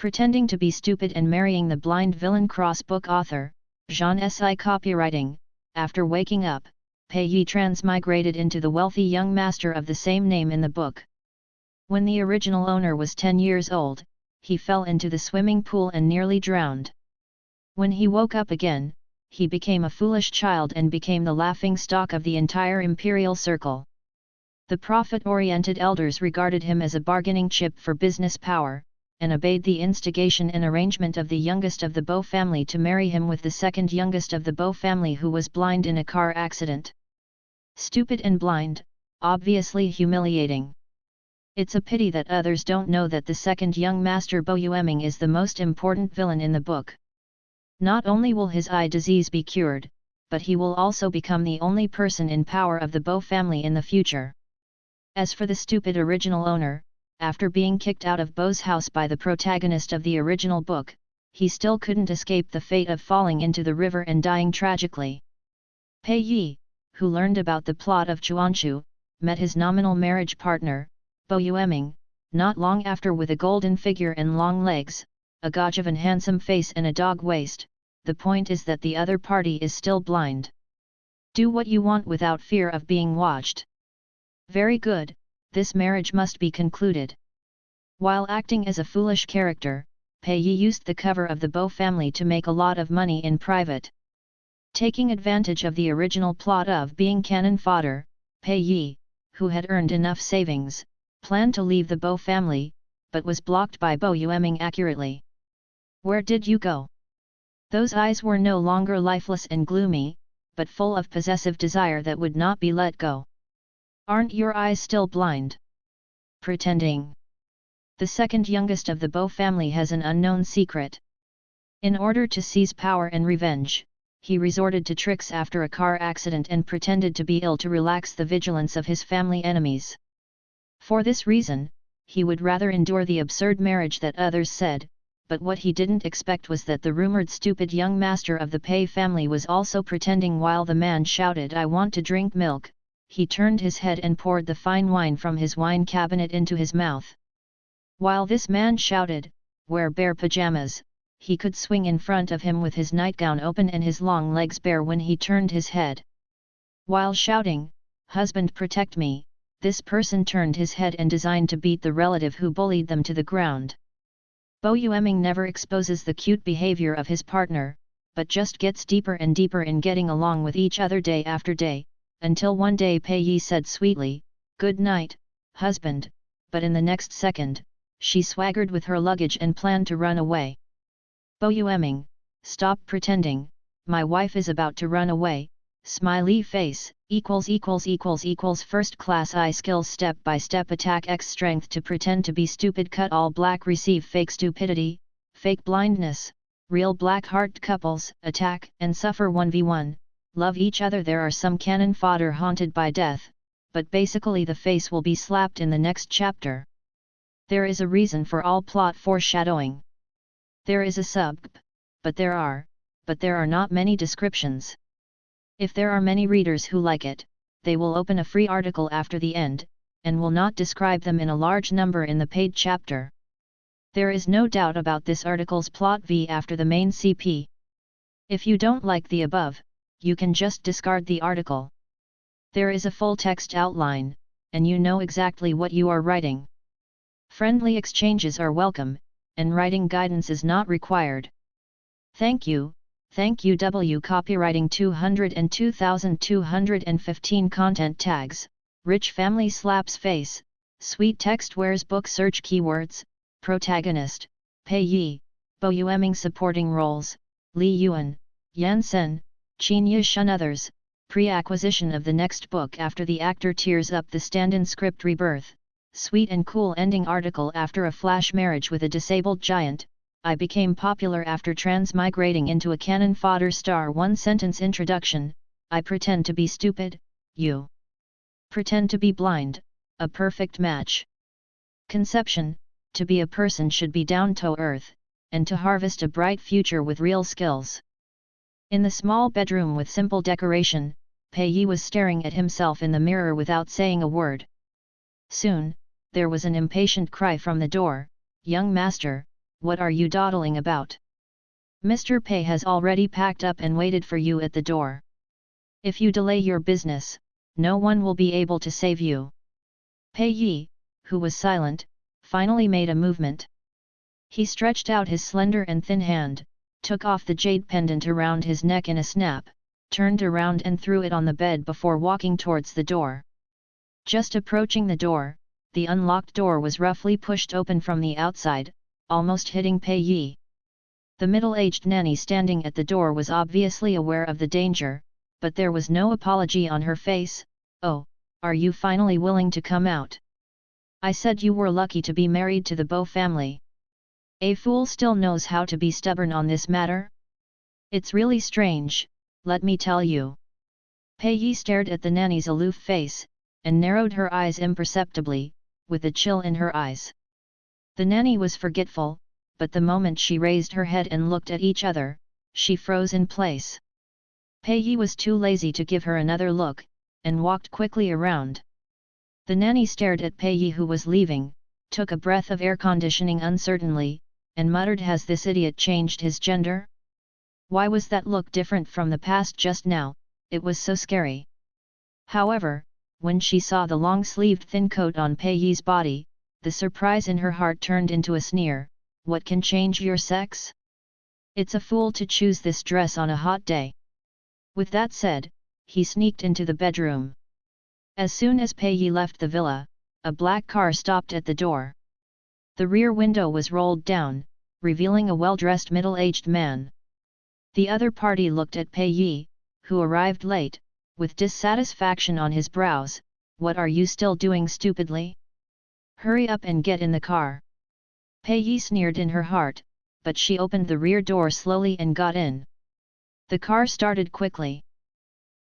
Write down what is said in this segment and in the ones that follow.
Pretending to be stupid and marrying the blind villain. Cross-book author, Jean Si. Copywriting. After waking up, Pei Yi transmigrated into the wealthy young master of the same name in the book. When the original owner was 10 years old, he fell into the swimming pool and nearly drowned. When he woke up again, he became a foolish child and became the laughing stock of the entire imperial circle. The profit-oriented elders regarded him as a bargaining chip for business power, and obeyed the instigation and arrangement of the youngest of the Bo family to marry him with the second youngest of the Bo family, who was blind in a car accident. Stupid and blind, obviously humiliating. It's a pity that others don't know that the second young master Bo Yueming is the most important villain in the book. Not only will his eye disease be cured, but he will also become the only person in power of the Bo family in the future. As for the stupid original owner, after being kicked out of Bo's house by the protagonist of the original book, he still couldn't escape the fate of falling into the river and dying tragically. Pei Yi, who learned about the plot of Chuanshu, met his nominal marriage partner, Bo Yueming, not long after, with a golden figure and long legs, a Gajavan handsome face and a dog waist. The point is that the other party is still blind. Do what you want without fear of being watched. Very good, this marriage must be concluded. While acting as a foolish character, Pei Yi used the cover of the Bo family to make a lot of money in private. Taking advantage of the original plot of being cannon fodder, Pei Yi, who had earned enough savings, planned to leave the Bo family, but was blocked by Bo Yueming accurately. Where did you go? Those eyes were no longer lifeless and gloomy, but full of possessive desire that would not be let go. Aren't your eyes still blind? Pretending. The second youngest of the Bo family has an unknown secret. In order to seize power and revenge, he resorted to tricks after a car accident and pretended to be ill to relax the vigilance of his family enemies. For this reason, he would rather endure the absurd marriage that others said, but what he didn't expect was that the rumored stupid young master of the Pei family was also pretending. While the man shouted, "I want to drink milk," he turned his head and poured the fine wine from his wine cabinet into his mouth. While this man shouted, "Wear bare pajamas," he could swing in front of him with his nightgown open and his long legs bare when he turned his head. While shouting, "Husband, protect me," this person turned his head and designed to beat the relative who bullied them to the ground. Bo Yueming never exposes the cute behavior of his partner, but just gets deeper and deeper in getting along with each other day after day, until one day Pei Yi said sweetly, "Good night, husband," but in the next second, she swaggered with her luggage and planned to run away. Bo Yueming, stop pretending, my wife is about to run away, smiley face, First class I skills step by step attack X strength to pretend to be stupid cut all black receive fake stupidity, fake blindness, real black heart couples attack and suffer 1v1, love each other. There are some cannon fodder haunted by death, but basically the face will be slapped in the next chapter. There is a reason for all plot foreshadowing. There is a sub, but there are not many descriptions. If there are many readers who like it, they will open a free article after the end, and will not describe them in a large number in the paid chapter. There is no doubt about this article's plot V after the main CP. If you don't like the above, you can just discard the article. There is a full text outline, and you know exactly what you are writing. Friendly exchanges are welcome, and writing guidance is not required. Thank you. Thank you. Copywriting 202,215 content tags, rich family slaps face, sweet text wears book search keywords, protagonist, Pei Yi, Bo Yueming supporting roles, Li Yuan, Yan Sen, Qin Yishun others, pre-acquisition of the next book after the actor tears up the stand-in script rebirth, sweet and cool ending article after a flash marriage with a disabled giant, I became popular after transmigrating into a cannon fodder star. One sentence introduction, I pretend to be stupid, you pretend to be blind, a perfect match. Conception, to be a person should be down to earth, and to harvest a bright future with real skills. In the small bedroom with simple decoration, Pei Yi was staring at himself in the mirror without saying a word. Soon, there was an impatient cry from the door, "Young master, what are you dawdling about? Mr. Pei has already packed up and waited for you at the door. If you delay your business, no one will be able to save you. Pei Yi, who was silent, finally made a movement. He stretched out his slender and thin hand, took off the jade pendant around his neck in a snap, turned around and threw it on the bed before walking towards the door. Just approaching the door, the unlocked door was roughly pushed open from the outside, almost hitting Pei Yi. The middle-aged nanny standing at the door was obviously aware of the danger, but there was no apology on her face. Oh, are you finally willing to come out? I said you were lucky to be married to the Bo family. A fool still knows how to be stubborn on this matter? It's really strange, let me tell you. Pei Yi stared at the nanny's aloof face, and narrowed her eyes imperceptibly, with a chill in her eyes. The nanny was forgetful, but the moment she raised her head and looked at each other, she froze in place. Pei Yi was too lazy to give her another look, and walked quickly around. The nanny stared at Pei Yi, who was leaving, took a breath of air conditioning uncertainly, and muttered, has this idiot changed his gender? Why was that look different from the past just now? It was so scary. However, when she saw the long-sleeved thin coat on Pei Yi's body, the surprise in her heart turned into a sneer. What can change your sex? It's a fool to choose this dress on a hot day. With that said, he sneaked into the bedroom. As soon as Pei Yi left the villa, a black car stopped at the door. The rear window was rolled down, revealing a well-dressed middle-aged man. The other party looked at Pei Yi, who arrived late, with dissatisfaction on his brows. What are you still doing stupidly? Hurry up and get in the car. Pei Yi sneered in her heart, but she opened the rear door slowly and got in. The car started quickly.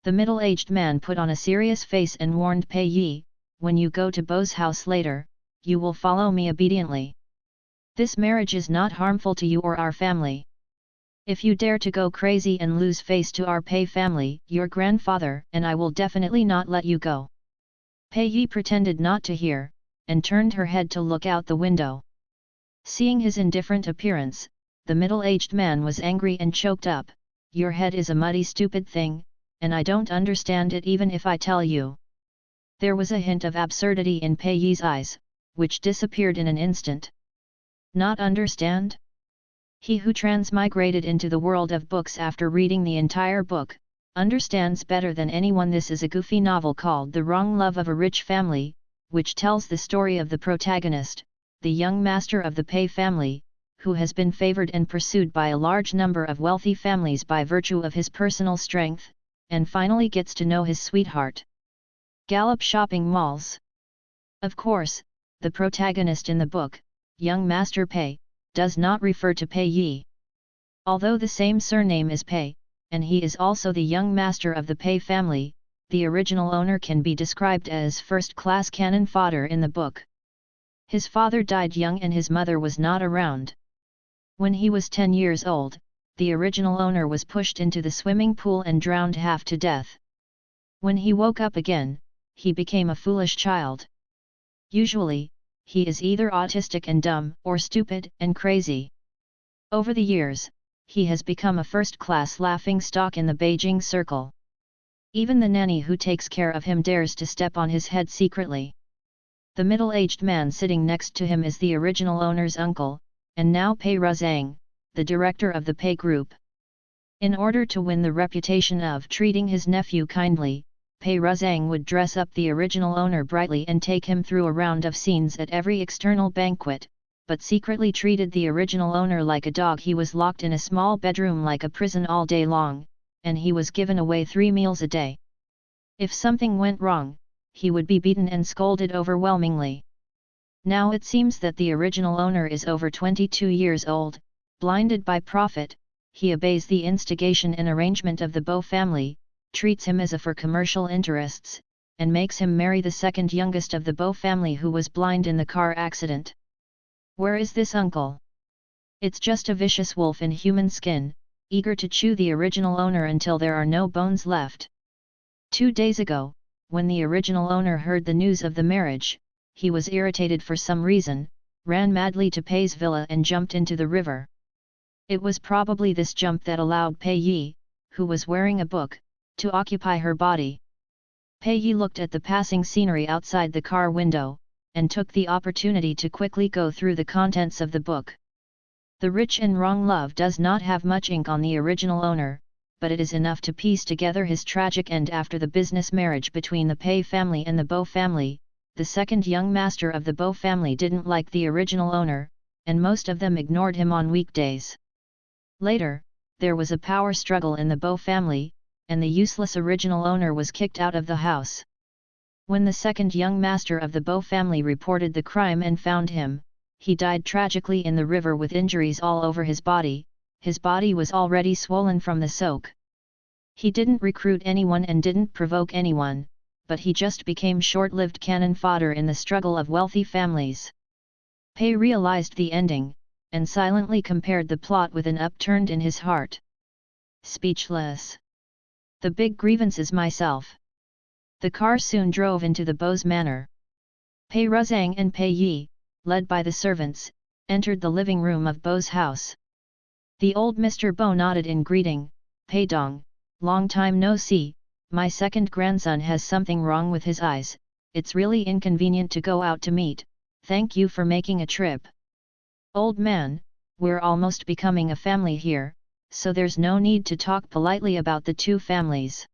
The middle-aged man put on a serious face and warned Pei Yi, when you go to Bo's house later, you will follow me obediently. This marriage is not harmful to you or our family. If you dare to go crazy and lose face to our Pei family, your grandfather and I will definitely not let you go. Pei Yi pretended not to hear, and turned her head to look out the window. Seeing his indifferent appearance, the middle-aged man was angry and choked up. Your head is a muddy stupid thing, and I don't understand it even if I tell you. There was a hint of absurdity in Pei Yi's eyes, which disappeared in an instant. Not understand? He who transmigrated into the world of books after reading the entire book, understands better than anyone. This is a goofy novel called The Wrong Love of a Rich Family, which tells the story of the protagonist, the young master of the Pei family, who has been favored and pursued by a large number of wealthy families by virtue of his personal strength, and finally gets to know his sweetheart. Gallop shopping malls. Of course, the protagonist in the book, young Master Pei, does not refer to Pei Yi. Although the same surname is Pei, and he is also the young master of the Pei family, the original owner can be described as first-class cannon fodder in the book. His father died young and his mother was not around. When he was 10 years old, the original owner was pushed into the swimming pool and drowned half to death. When he woke up again, he became a foolish child. Usually, he is either autistic and dumb or stupid and crazy. Over the years, he has become a first-class laughingstock in the Beijing circle. Even the nanny who takes care of him dares to step on his head secretly. The middle-aged man sitting next to him is the original owner's uncle, and now Pei Razang, the director of the Pei Group. In order to win the reputation of treating his nephew kindly, Pei Razang would dress up the original owner brightly and take him through a round of scenes at every external banquet, but secretly treated the original owner like a dog. He was locked in a small bedroom like a prison all day long, and he was given away 3 meals a day. If something went wrong, he would be beaten and scolded overwhelmingly. Now it seems that the original owner is over 22 years old, blinded by profit. He obeys the instigation and arrangement of the Bo family, treats him as a for commercial interests, and makes him marry the second youngest of the Bo family who was blind in the car accident. Where is this uncle? It's just a vicious wolf in human skin, eager to chew the original owner until there are no bones left. 2 days ago, when the original owner heard the news of the marriage, he was irritated for some reason, ran madly to Pei's villa and jumped into the river. It was probably this jump that allowed Pei Yi, who was wearing a book, to occupy her body. Pei Yi looked at the passing scenery outside the car window, and took the opportunity to quickly go through the contents of the book. The Rich and Wrong Love does not have much ink on the original owner, but it is enough to piece together his tragic end after the business marriage between the Pei family and the Bo family. The second young master of the Bo family didn't like the original owner, and most of them ignored him on weekdays. Later, there was a power struggle in the Bo family, and the useless original owner was kicked out of the house. When the second young master of the Bo family reported the crime and found him, he died tragically in the river with injuries all over his body. His body was already swollen from the soak. He didn't recruit anyone and didn't provoke anyone, but he just became short-lived cannon fodder in the struggle of wealthy families. Pei realized the ending, and silently compared the plot with an upturned in his heart. Speechless. The big grievance is myself. The car soon drove into the Bo's manor. Pei Ruzang and Pei Yi, led by the servants, entered the living room of Bo's house. The old Mr. Bo nodded in greeting. Pei Dong, long time no see, my second grandson has something wrong with his eyes, it's really inconvenient to go out to meet, thank you for making a trip. Old man, we're almost becoming a family here, so there's no need to talk politely about the two families.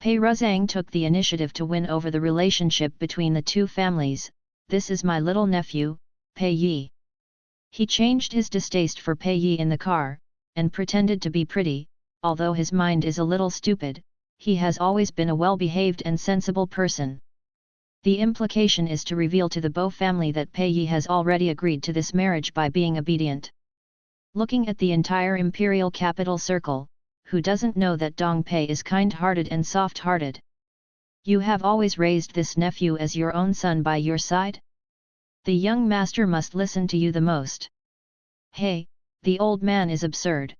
Pei Ruzang took the initiative to win over the relationship between the two families. This is my little nephew, Pei Yi. He changed his distaste for Pei Yi in the car, and pretended to be pretty. Although his mind is a little stupid, he has always been a well-behaved and sensible person. The implication is to reveal to the Bo family that Pei Yi has already agreed to this marriage by being obedient. Looking at the entire imperial capital circle, who doesn't know that Dong Pei is kind-hearted and soft-hearted? You have always raised this nephew as your own son by your side? The young master must listen to you the most. Hey, the old man is absurd.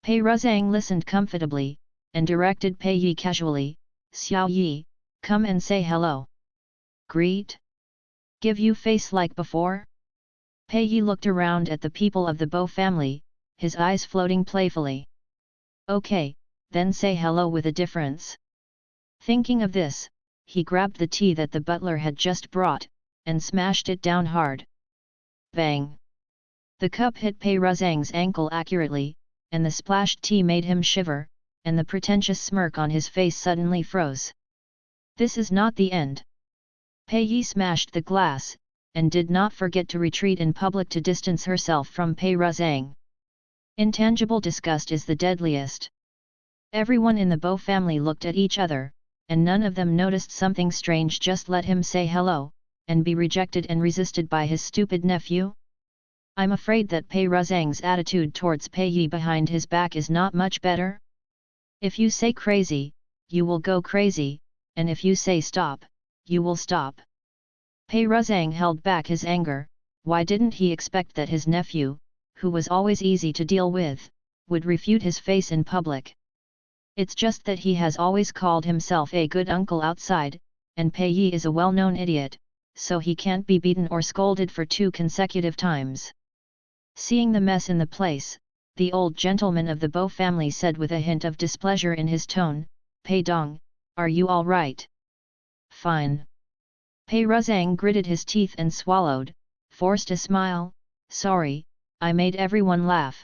Pei Ruzang listened comfortably, and directed Pei Yi casually, Xiao Yi, come and say hello. Greet? Give you face like before? Pei Yi looked around at the people of the Bo family, his eyes floating playfully. Okay, then say hello with a difference. Thinking of this, he grabbed the tea that the butler had just brought, and smashed it down hard. Bang! The cup hit Pei Ruzang's ankle accurately, and the splashed tea made him shiver, and the pretentious smirk on his face suddenly froze. This is not the end. Pei Yi smashed the glass, and did not forget to retreat in public to distance herself from Pei Ruzang. Intangible disgust is the deadliest. Everyone in the Bo family looked at each other, and none of them noticed something strange. Just let him say hello, and be rejected and resisted by his stupid nephew? I'm afraid that Pei Ruzang's attitude towards Pei Yi behind his back is not much better. If you say crazy, you will go crazy, and if you say stop, you will stop. Pei Ruzang held back his anger. Why didn't he expect that his nephew, who was always easy to deal with, would refute his face in public? It's just that he has always called himself a good uncle outside, and Pei Yi is a well-known idiot, so he can't be beaten or scolded for 2 consecutive times. Seeing the mess in the place, the old gentleman of the Bo family said with a hint of displeasure in his tone, Pei Dong, are you all right? Fine. Pei Ruzang gritted his teeth and swallowed, forced a smile, sorry, I made everyone laugh.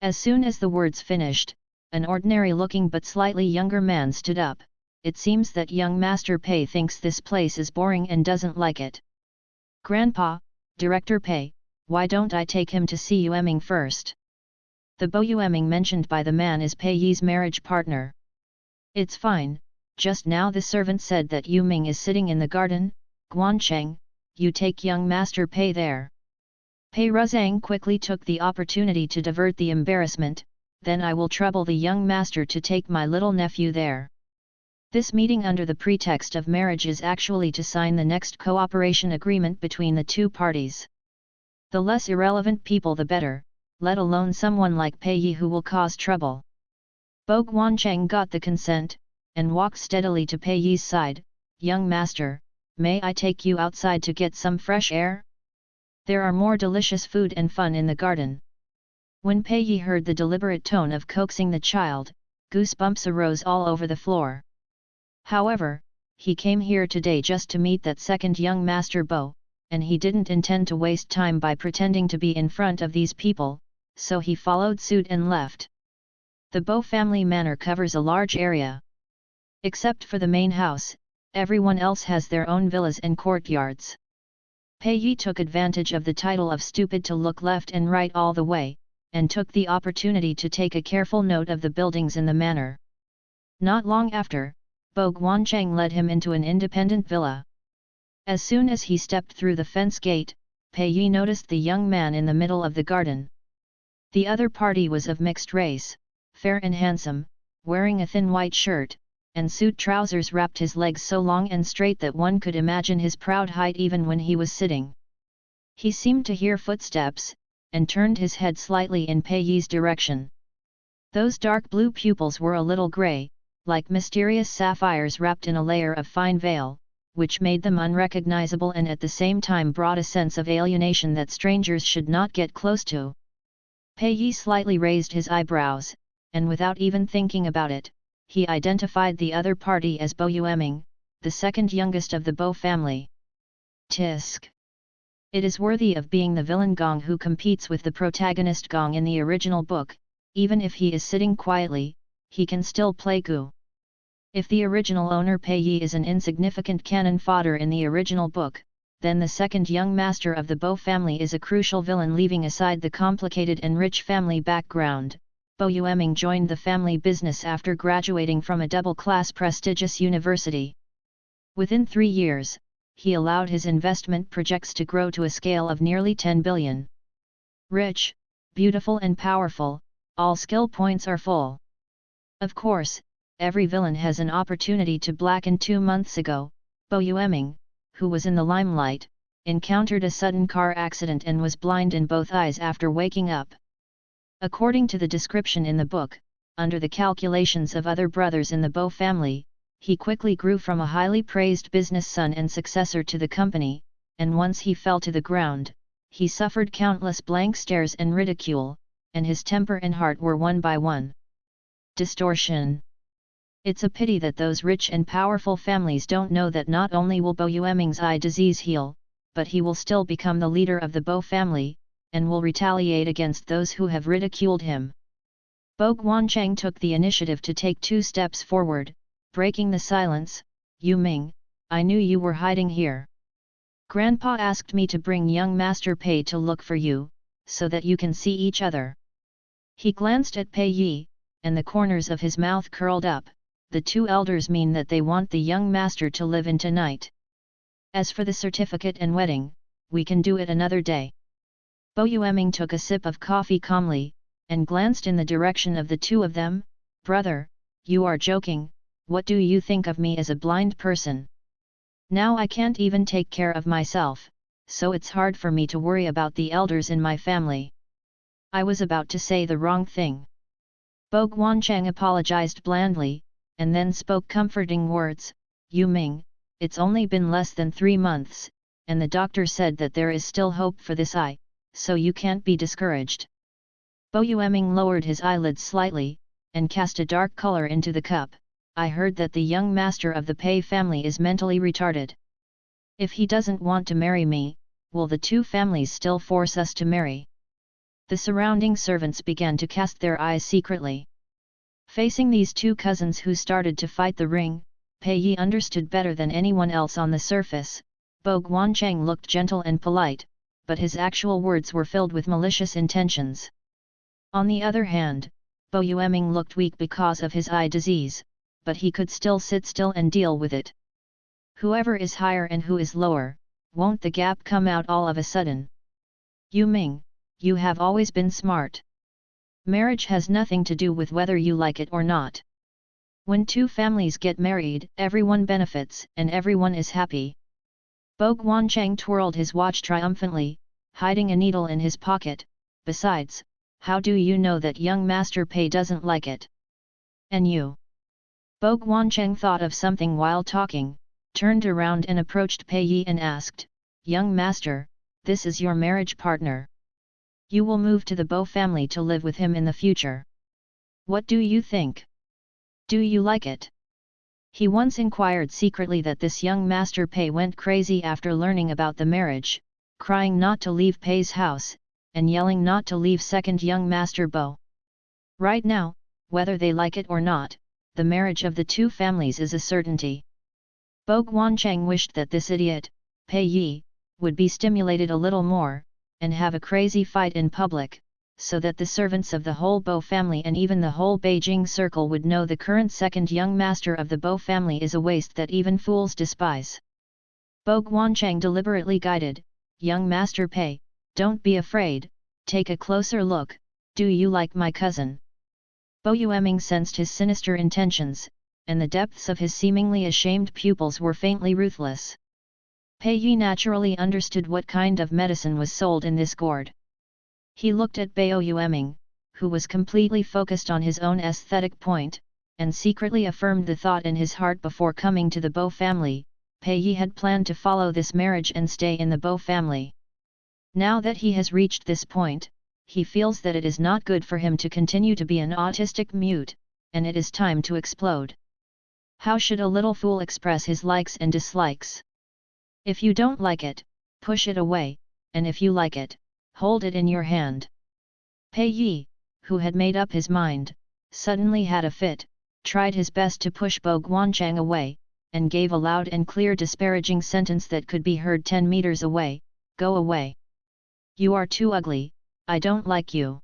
As soon as the words finished, an ordinary-looking but slightly younger man stood up. It seems that young Master Pei thinks this place is boring and doesn't like it. Grandpa, Director Pei, why don't I take him to see Yueming first? The Bo Yueming mentioned by the man is Pei Yi's marriage partner. It's fine, just now the servant said that Yueming is sitting in the garden. Guancheng, you take young Master Pei there. Pei Ruzang quickly took the opportunity to divert the embarrassment, then I will trouble the young master to take my little nephew there. This meeting under the pretext of marriage is actually to sign the next cooperation agreement between the two parties. The less irrelevant people the better, let alone someone like Pei Yi who will cause trouble. Bo Guancheng got the consent, and walked steadily to Pei Yi's side. Young master, may I take you outside to get some fresh air? There are more delicious food and fun in the garden. When Pei Yi heard the deliberate tone of coaxing the child, goosebumps arose all over the floor. However, he came here today just to meet that second young master Bo, and he didn't intend to waste time by pretending to be in front of these people, so he followed suit and left. The Bo family manor covers a large area. Except for the main house, everyone else has their own villas and courtyards. Pei Yi took advantage of the title of stupid to look left and right all the way, and took the opportunity to take a careful note of the buildings in the manor. Not long after, Bo Guancheng led him into an independent villa. As soon as he stepped through the fence gate, Pei Yi noticed the young man in the middle of the garden. The other party was of mixed race, fair and handsome, wearing a thin white shirt, and suit trousers wrapped his legs so long and straight that one could imagine his proud height even when he was sitting. He seemed to hear footsteps, and turned his head slightly in Pei Yi's direction. Those dark blue pupils were a little grey, like mysterious sapphires wrapped in a layer of fine veil, which made them unrecognizable and at the same time brought a sense of alienation that strangers should not get close to. Pei Yi slightly raised his eyebrows, and without even thinking about it, he identified the other party as Bo Yueming, the second youngest of the Bo family. Tisk. It is worthy of being the villain Gong who competes with the protagonist Gong in the original book. Even if he is sitting quietly, he can still play Gu. If the original owner Pei Yi is an insignificant cannon fodder in the original book, then the second young master of the Bo family is a crucial villain. Leaving aside the complicated and rich family background, Bo Yueming joined the family business after graduating from a double-class prestigious university. Within 3 years, he allowed his investment projects to grow to a scale of nearly 10 billion. Rich, beautiful and powerful, all skill points are full. Of course, every villain has an opportunity to blacken. 2 months ago, Bo Yueming, who was in the limelight, encountered a sudden car accident and was blind in both eyes after waking up. According to the description in the book, under the calculations of other brothers in the Bo family, he quickly grew from a highly praised business son and successor to the company, and once he fell to the ground, he suffered countless blank stares and ridicule, and his temper and heart were one by one. Distortion. It's a pity that those rich and powerful families don't know that not only will Bo Yueming's eye disease heal, but he will still become the leader of the Bo family, and will retaliate against those who have ridiculed him. Bo Guancheng took the initiative to take 2 steps forward, breaking the silence. Yu Ming, I knew you were hiding here. Grandpa asked me to bring young Master Pei to look for you, so that you can see each other. He glanced at Pei Yi, and the corners of his mouth curled up. The 2 elders mean that they want the young master to live in tonight. As for the certificate and wedding, we can do it another day. Bo Yueming took a sip of coffee calmly, and glanced in the direction of the 2 of them. Brother, you are joking, what do you think of me as a blind person? Now I can't even take care of myself, so it's hard for me to worry about the elders in my family. I was about to say the wrong thing. Bo Guancheng apologized blandly, and then spoke comforting words. Yu Ming, it's only been less than 3 months, and the doctor said that there is still hope for this eye, so you can't be discouraged. Bo Yueming lowered his eyelids slightly, and cast a dark color into the cup. I heard that the young master of the Pei family is mentally retarded. If he doesn't want to marry me, will the 2 families still force us to marry? The surrounding servants began to cast their eyes secretly. Facing these 2 cousins who started to fight the ring, Pei Yi understood better than anyone else on the surface. Bo Guancheng looked gentle and polite, but his actual words were filled with malicious intentions. On the other hand, Bo Yueming looked weak because of his eye disease, but he could still sit still and deal with it. Whoever is higher and who is lower, won't the gap come out all of a sudden? Yu Ming, you have always been smart. Marriage has nothing to do with whether you like it or not. When 2 families get married, everyone benefits and everyone is happy. Bo Guancheng twirled his watch triumphantly, hiding a needle in his pocket. Besides, how do you know that young Master Pei doesn't like it? And you? Bo Guancheng thought of something while talking, turned around and approached Pei Yi and asked, Young Master, this is your marriage partner. You will move to the Bo family to live with him in the future. What do you think? Do you like it? He once inquired secretly that this young Master Pei went crazy after learning about the marriage, crying not to leave Pei's house, and yelling not to leave second young Master Bo. Right now, whether they like it or not, the marriage of the two families is a certainty. Bo Guancheng wished that this idiot, Pei Yi, would be stimulated a little more, and have a crazy fight in public, so that the servants of the whole Bo family and even the whole Beijing circle would know the current second young master of the Bo family is a waste that even fools despise. Bo Guancheng deliberately guided, "Young Master Pei, don't be afraid, take a closer look, do you like my cousin?" Bo Yueming sensed his sinister intentions, and the depths of his seemingly ashamed pupils were faintly ruthless. Pei Yi naturally understood what kind of medicine was sold in this gourd. He looked at Bo Yueming, who was completely focused on his own aesthetic point, and secretly affirmed the thought in his heart before coming to the Bo family. Pei Yi had planned to follow this marriage and stay in the Bo family. Now that he has reached this point, he feels that it is not good for him to continue to be an autistic mute, and it is time to explode. How should a little fool express his likes and dislikes? If you don't like it, push it away, and if you like it, hold it in your hand. Pei Yi, who had made up his mind, suddenly had a fit, tried his best to push Bo Guancheng away, and gave a loud and clear disparaging sentence that could be heard 10 meters away, "Go away. You are too ugly, I don't like you."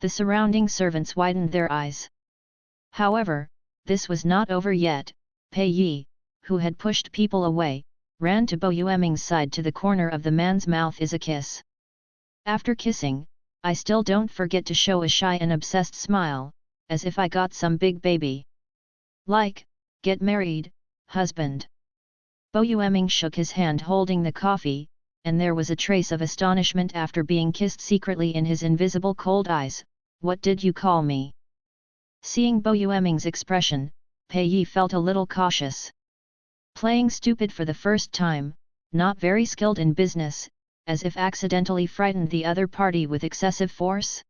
The surrounding servants widened their eyes. However, this was not over yet. Pei Yi, who had pushed people away, ran to Bo Yueming's side. To the corner of the man's mouth is a kiss. After kissing, I still don't forget to show a shy and obsessed smile, as if I got some big baby. Like, get married, husband. Bo Yueming shook his hand holding the coffee, and there was a trace of astonishment after being kissed secretly in his invisible cold eyes. "What did you call me?" Seeing Bo Yueming's expression, Pei Yi felt a little cautious. Playing stupid for the first time, not very skilled in business, as if accidentally frightened the other party with excessive force?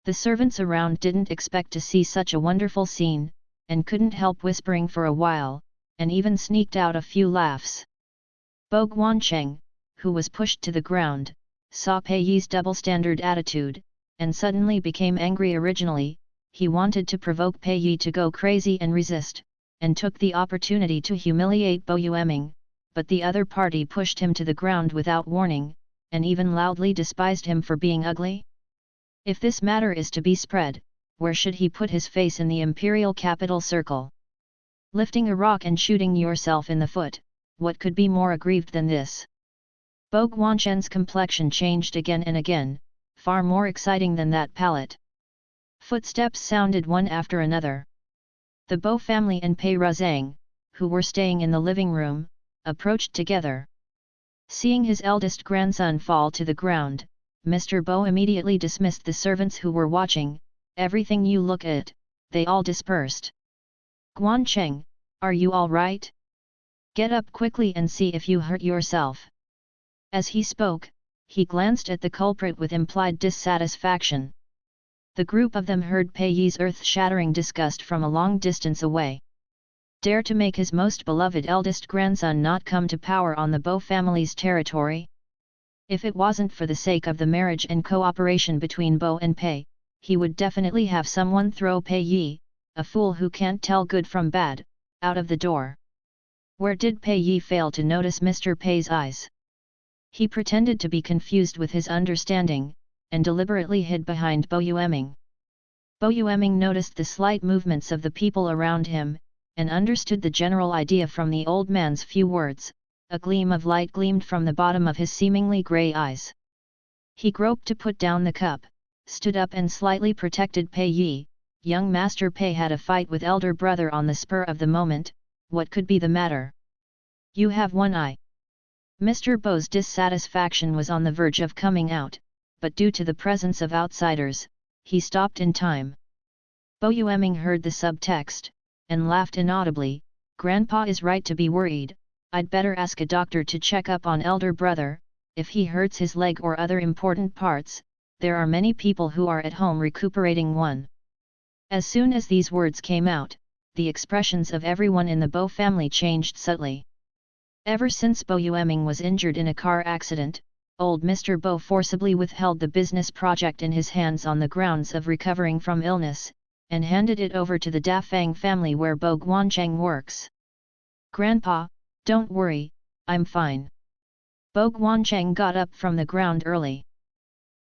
The servants around didn't expect to see such a wonderful scene, and couldn't help whispering for a while, and even sneaked out a few laughs. Bo Guancheng, who was pushed to the ground, saw Pei Yi's double-standard attitude, and suddenly became angry. Originally, he wanted to provoke Pei Yi to go crazy and resist, and took the opportunity to humiliate Bo Yueming, but the other party pushed him to the ground without warning, and even loudly despised him for being ugly. If this matter is to be spread, where should he put his face in the imperial capital circle? Lifting a rock and shooting yourself in the foot, what could be more aggrieved than this? Bo Guancheng's complexion changed again and again, far more exciting than that palette. Footsteps sounded one after another. The Bo family and Pei Razang, who were staying in the living room, approached together. Seeing his eldest grandson fall to the ground, Mr. Bo immediately dismissed the servants who were watching. "Everything you look at," they all dispersed. "Guancheng, are you all right? Get up quickly and see if you hurt yourself." As he spoke, he glanced at the culprit with implied dissatisfaction. The group of them heard Pei Yi's earth-shattering disgust from a long distance away. Dare to make his most beloved eldest grandson not come to power on the Bo family's territory? If it wasn't for the sake of the marriage and cooperation between Bo and Pei, he would definitely have someone throw Pei Yi, a fool who can't tell good from bad, out of the door. Where did Pei Yi fail to notice Mr. Pei's eyes? He pretended to be confused with his understanding, and deliberately hid behind Bo Yueming. Bo Yueming noticed the slight movements of the people around him, and understood the general idea from the old man's few words. A gleam of light gleamed from the bottom of his seemingly grey eyes. He groped to put down the cup, stood up and slightly protected Pei Yi. Young Master Pei had a fight with elder brother on the spur of the moment. What could be the matter? "You have one eye." Mr. Bo's dissatisfaction was on the verge of coming out, but due to the presence of outsiders, he stopped in time. Bo Yueming heard the subtext, and laughed inaudibly. "Grandpa is right to be worried. I'd better ask a doctor to check up on elder brother." if he hurts his leg or other important parts, there are many people who are at home recuperating one. As soon as these words came out, the expressions of everyone in the Bo family changed subtly. Ever since Bo Yueming was injured in a car accident, old Mr. Bo forcibly withheld the business project in his hands on the grounds of recovering from illness, and handed it over to the Da Fang family where Bo Guancheng works. "Grandpa, don't worry, I'm fine." Bo Guancheng got up from the ground early.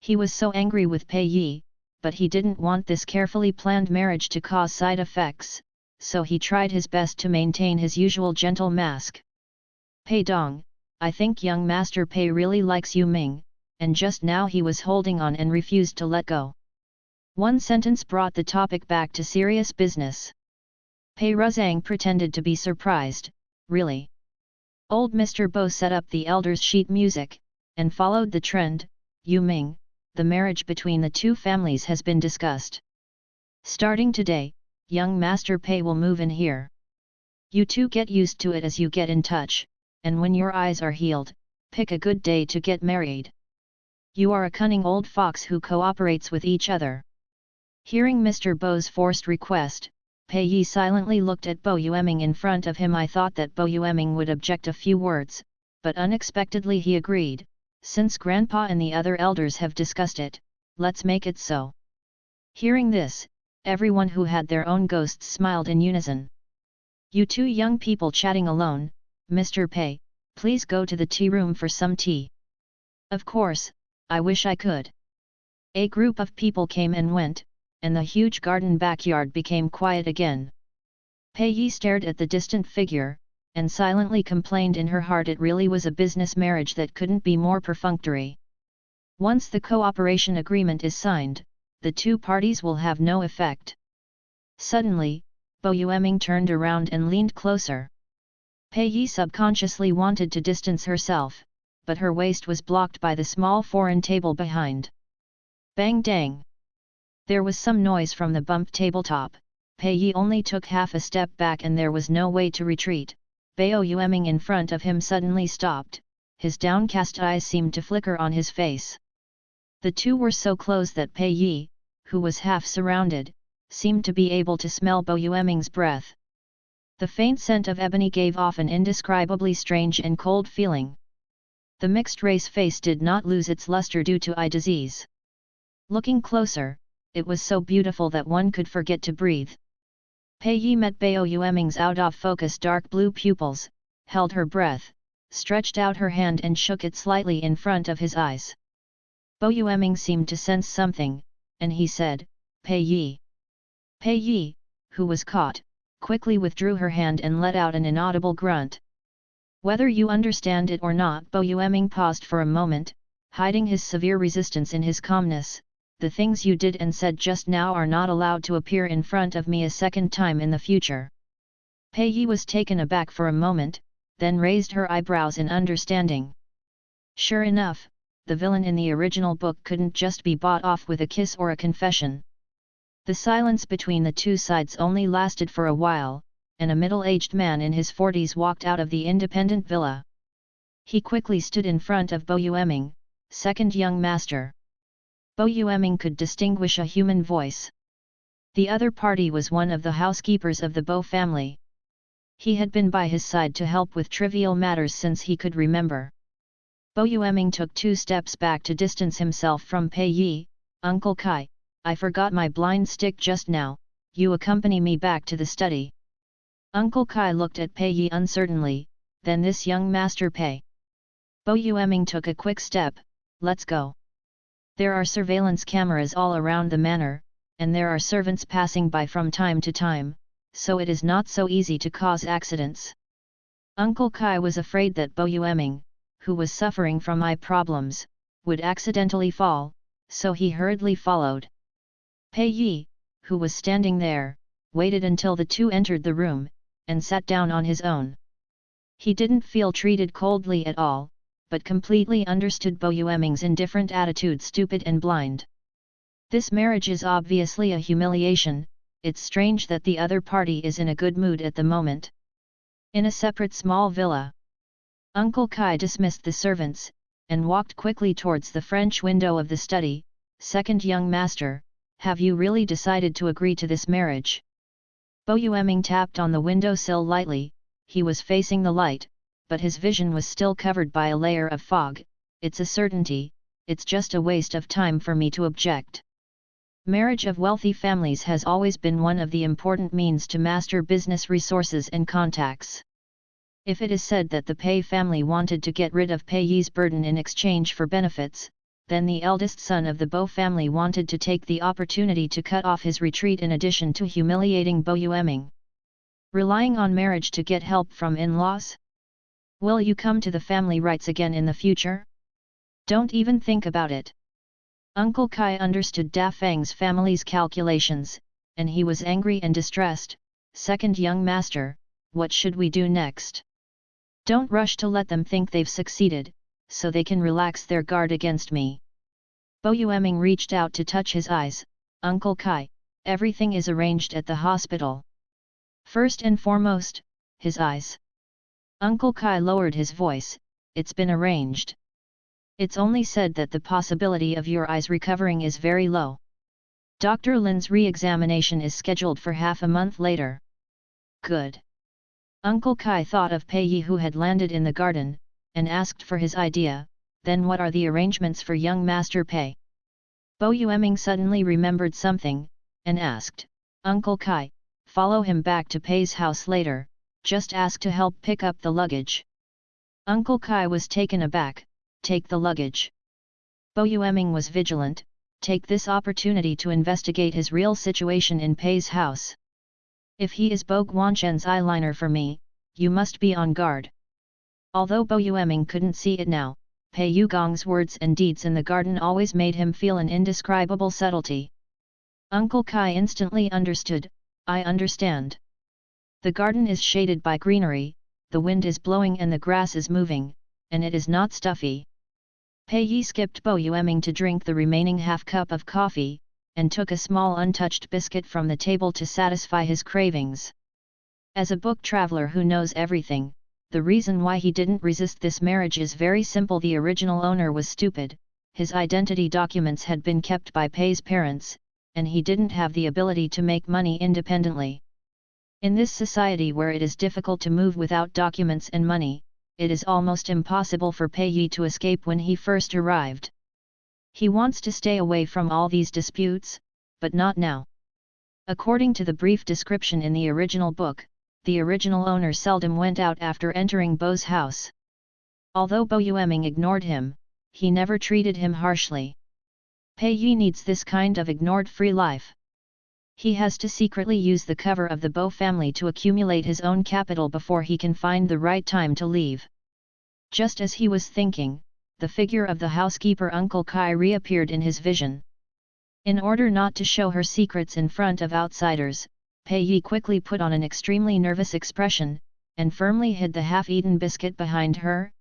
He was so angry with Pei Yi, but he didn't want this carefully planned marriage to cause side effects, so he tried his best to maintain his usual gentle mask. "Pei Dong, I think young Master Pei really likes Yu Ming," and just now he was holding on and refused to let go. One sentence brought the topic back to serious business. Pei Ruzang pretended to be surprised. "Really?" Old Mr. Bo set up the elders' sheet music, and followed the trend. "Yu Ming, the marriage between the two families has been discussed. Starting today, young Master Pei will move in here. You two get used to it as you get in touch, and when your eyes are healed, pick a good day to get married. You are a cunning old fox who cooperates with each other." Hearing Mr. Bo's forced request, Pei Yi silently looked at Bo Yueming in front of him. I thought that Bo Yueming would object a few words, but unexpectedly he agreed. "Since Grandpa and the other elders have discussed it, let's make it so." Hearing this, everyone who had their own ghosts smiled in unison. "You two young people chatting alone, Mr. Pei, please go to the tea room for some tea." "Of course, I wish I could." A group of people came and went, and the huge garden backyard became quiet again. Pei Yi stared at the distant figure, and silently complained in her heart it really was a business marriage that couldn't be more perfunctory. Once the cooperation agreement is signed, the two parties will have no effect. Suddenly, Bo Yueming turned around and leaned closer. Pei Yi subconsciously wanted to distance herself, but her waist was blocked by the small foreign table behind. Bang dang! There was some noise from the bump tabletop. Pei Yi only took half a step back and there was no way to retreat. Bo Yueming in front of him suddenly stopped, his downcast eyes seemed to flicker on his face. The two were so close that Pei Yi, who was half surrounded, seemed to be able to smell Bo Yueming's breath. The faint scent of ebony gave off an indescribably strange and cold feeling. The mixed-race face did not lose its luster due to eye disease. Looking closer, it was so beautiful that one could forget to breathe. Pei Yi met Bo Yueming's out-of-focus dark blue pupils, held her breath, stretched out her hand and shook it slightly in front of his eyes. Bo Yueming seemed to sense something, and he said, "Pei Yi." Pei Yi, who was caught, quickly withdrew her hand and let out an inaudible grunt. "Whether you understand it or not," Bo Yueming paused for a moment, hiding his severe resistance in his calmness. "The things you did and said just now are not allowed to appear in front of me a second time in the future." Pei Yi was taken aback for a moment, then raised her eyebrows in understanding. Sure enough, the villain in the original book couldn't just be bought off with a kiss or a confession. The silence between the two sides only lasted for a while, and a middle-aged man in his 40s walked out of the independent villa. He quickly stood in front of Bo Yueming, "Second young master." Bo Yueming could distinguish a human voice. The other party was one of the housekeepers of the Bo family. He had been by his side to help with trivial matters since he could remember. Bo Yueming took 2 steps back to distance himself from Pei Yi. "Uncle Kai, I forgot my blind stick just now, you accompany me back to the study." Uncle Kai looked at Pei Yi uncertainly, then this young Master Pei. Bo Yueming took a quick step, "Let's go." There are surveillance cameras all around the manor, and there are servants passing by from time to time, so it is not so easy to cause accidents. Uncle Kai was afraid that Bo Yueming, who was suffering from eye problems, would accidentally fall, so he hurriedly followed. Pei Yi, who was standing there, waited until the two entered the room, and sat down on his own. He didn't feel treated coldly at all, but completely understood Bo Yueming's indifferent attitude, stupid and blind. This marriage is obviously a humiliation, it's strange that the other party is in a good mood at the moment. In a separate small villa, Uncle Kai dismissed the servants, and walked quickly towards the French window of the study. Second young master, have you really decided to agree to this marriage? Bo Yueming tapped on the windowsill lightly. He was facing the light, but his vision was still covered by a layer of fog. It's a certainty, it's just a waste of time for me to object. Marriage of wealthy families has always been one of the important means to master business resources and contacts. If it is said that the Pei family wanted to get rid of Pei Yi's burden in exchange for benefits, then the eldest son of the Bo family wanted to take the opportunity to cut off his retreat in addition to humiliating Bo Yueming. Relying on marriage to get help from in-laws? Will you come to the family rights again in the future? Don't even think about it. Uncle Kai understood Da Feng's family's calculations, and he was angry and distressed. Second young master, what should we do next? Don't rush to let them think they've succeeded, so they can relax their guard against me. Bo Yueming reached out to touch his eyes. Uncle Kai, everything is arranged at the hospital. First and foremost, his eyes. Uncle Kai lowered his voice, it's been arranged. It's only said that the possibility of your eyes recovering is very low. Dr. Lin's re-examination is scheduled for half a month later. Good. Uncle Kai thought of Pei Yi who had landed in the garden, and asked for his idea. Then what are the arrangements for young Master Pei? Bo Yueming suddenly remembered something, and asked, Uncle Kai, follow him back to Pei's house later, just ask to help pick up the luggage. Uncle Kai was taken aback, take the luggage. Bo Yueming was vigilant, take this opportunity to investigate his real situation in Pei's house. If he is Bo Guanchen's eyeliner for me, you must be on guard. Although Bo Yueming couldn't see it now, Pei Yugong's words and deeds in the garden always made him feel an indescribable subtlety. Uncle Kai instantly understood, I understand. The garden is shaded by greenery, the wind is blowing and the grass is moving, and it is not stuffy. Pei Yi skipped Bo Yueming to drink the remaining half cup of coffee, and took a small untouched biscuit from the table to satisfy his cravings. As a book traveler who knows everything, the reason why he didn't resist this marriage is very simple. The original owner was stupid, his identity documents had been kept by Pei's parents, and he didn't have the ability to make money independently. In this society where it is difficult to move without documents and money, it is almost impossible for Pei Yi to escape when he first arrived. He wants to stay away from all these disputes, but not now. According to the brief description in the original book, the original owner seldom went out after entering Bo's house. Although Bo Yueming ignored him, he never treated him harshly. Pei Yi needs this kind of ignored free life. He has to secretly use the cover of the Bo family to accumulate his own capital before he can find the right time to leave. Just as he was thinking, the figure of the housekeeper Uncle Kai reappeared in his vision. In order not to show her secrets in front of outsiders, Pei Yi quickly put on an extremely nervous expression, and firmly hid the half-eaten biscuit behind her.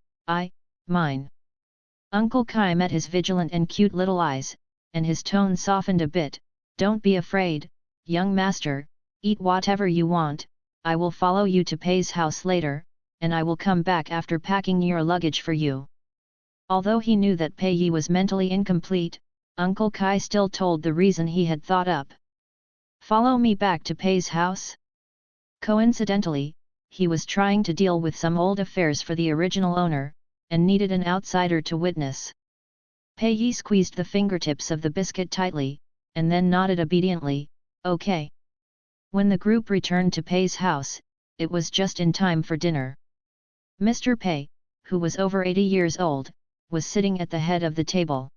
Mine. Uncle Kai met his vigilant and cute little eyes, and his tone softened a bit. Don't be afraid, young master, eat whatever you want, I will follow you to Pei's house later, and I will come back after packing your luggage for you. Although he knew that Pei Yi was mentally incomplete, Uncle Kai still told the reason he had thought up. Follow me back to Pei's house? Coincidentally, he was trying to deal with some old affairs for the original owner, and needed an outsider to witness. Pei Yi squeezed the fingertips of the biscuit tightly, and then nodded obediently, okay. When the group returned to Pei's house, it was just in time for dinner. Mr. Pei, who was over 80 years old, was sitting at the head of the table.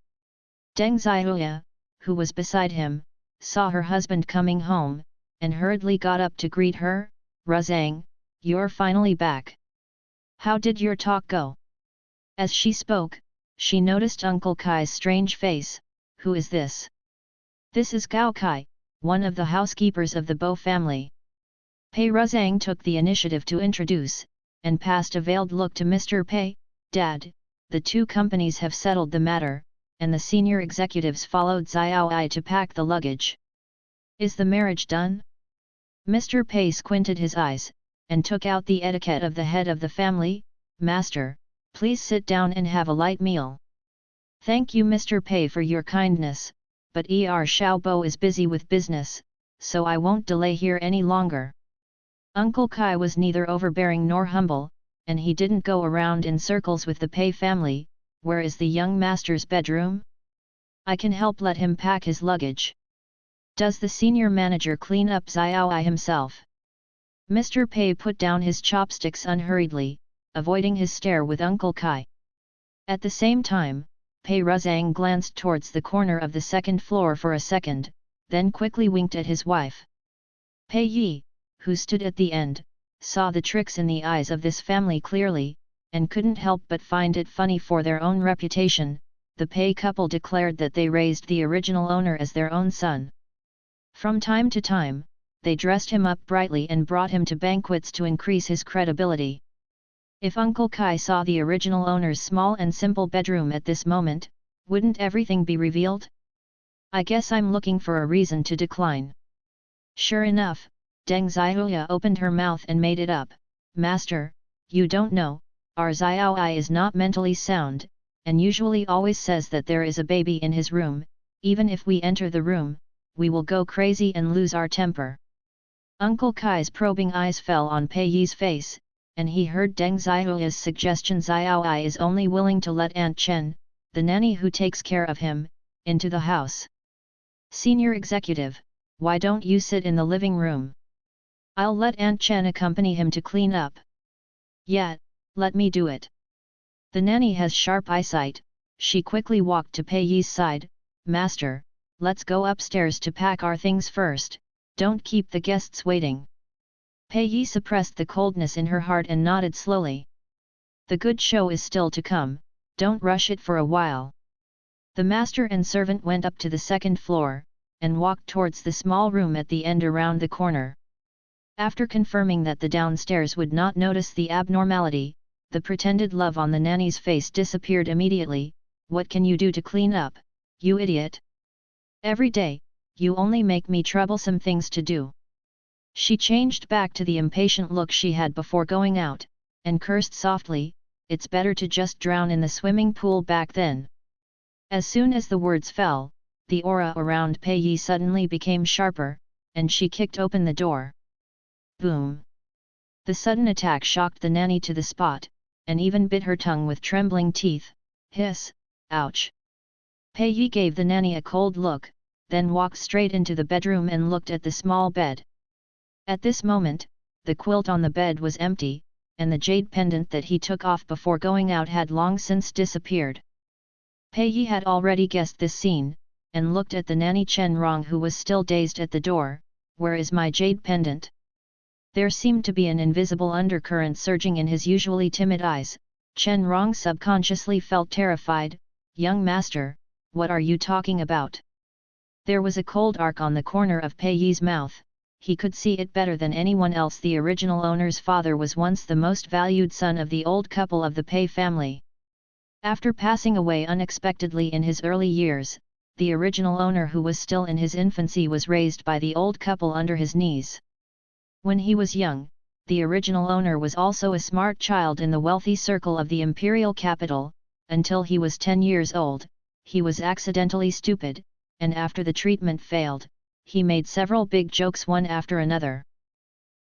Deng Xiaoya, who was beside him, saw her husband coming home, and hurriedly got up to greet her. Razang, you're finally back. How did your talk go? As she spoke, she noticed Uncle Kai's strange face. Who is this? This is Gao Kai, one of the housekeepers of the Bo family. Pei Razang took the initiative to introduce, and passed a veiled look to Mr. Pei. Dad, the two companies have settled the matter, and the senior executives followed Xiao Ai to pack the luggage. Is the marriage done? Mr. Pei squinted his eyes, and took out the etiquette of the head of the family. Master, Please sit down and have a light meal. Thank you Mr. Pei for your kindness, but Xiaobo is busy with business, so I won't delay here any longer. Uncle Kai was neither overbearing nor humble, and he didn't go around in circles with the Pei family. Where is the young master's bedroom? I can help let him pack his luggage. Does the senior manager clean up Xiaoi himself? Mr. Pei put down his chopsticks unhurriedly, avoiding his stare with Uncle Kai. At the same time, Pei Ruzang glanced towards the corner of the second floor for a second, then quickly winked at his wife. Pei Yi, who stood at the end, saw the tricks in the eyes of this family clearly, and couldn't help but find it funny. For their own reputation, the Pei couple declared that they raised the original owner as their own son. From time to time, they dressed him up brightly and brought him to banquets to increase his credibility. If Uncle Kai saw the original owner's small and simple bedroom at this moment, wouldn't everything be revealed? I guess I'm looking for a reason to decline. Sure enough, Deng Xiaoya opened her mouth and made it up. Master, you don't know, our Xiaoi is not mentally sound, and usually always says that there is a baby in his room. Even if we enter the room, we will go crazy and lose our temper. Uncle Kai's probing eyes fell on Pei Yi's face, and he heard Deng Xiaoya's suggestion. Xiaoi is only willing to let Aunt Chen, the nanny who takes care of him, into the house. Senior executive, why don't you sit in the living room? I'll let Aunt Chen accompany him to clean up. Yeah, let me do it. The nanny has sharp eyesight. She quickly walked to Pei Yi's side. Master, let's go upstairs to pack our things first, don't keep the guests waiting. Pei Yi suppressed the coldness in her heart and nodded slowly. The good show is still to come, don't rush it for a while. The master and servant went up to the second floor, and walked towards the small room at the end around the corner. After confirming that the downstairs would not notice the abnormality, the pretended love on the nanny's face disappeared immediately. What can you do to clean up, you idiot? Every day, you only make me troublesome things to do. She changed back to the impatient look she had before going out, and cursed softly, it's better to just drown in the swimming pool back then. As soon as the words fell, the aura around Pei Yi suddenly became sharper, and she kicked open the door. Boom! The sudden attack shocked the nanny to the spot, and even bit her tongue with trembling teeth. Hiss! Ouch! Pei Yi gave the nanny a cold look, then walked straight into the bedroom and looked at the small bed. At this moment, the quilt on the bed was empty, and the jade pendant that he took off before going out had long since disappeared. Pei Yi had already guessed this scene, and looked at the nanny Chen Rong, who was still dazed at the door. Where is my jade pendant? There seemed to be an invisible undercurrent surging in his usually timid eyes. Chen Rong subconsciously felt terrified. Young master, what are you talking about? There was a cold arc on the corner of Pei Yi's mouth. He could see it better than anyone else. The original owner's father was once the most valued son of the old couple of the Pei family. After passing away unexpectedly in his early years, the original owner, who was still in his infancy, was raised by the old couple under his knees. When he was young, the original owner was also a smart child in the wealthy circle of the imperial capital. Until he was 10 years old, he was accidentally stupid, and after the treatment failed, he made several big jokes one after another.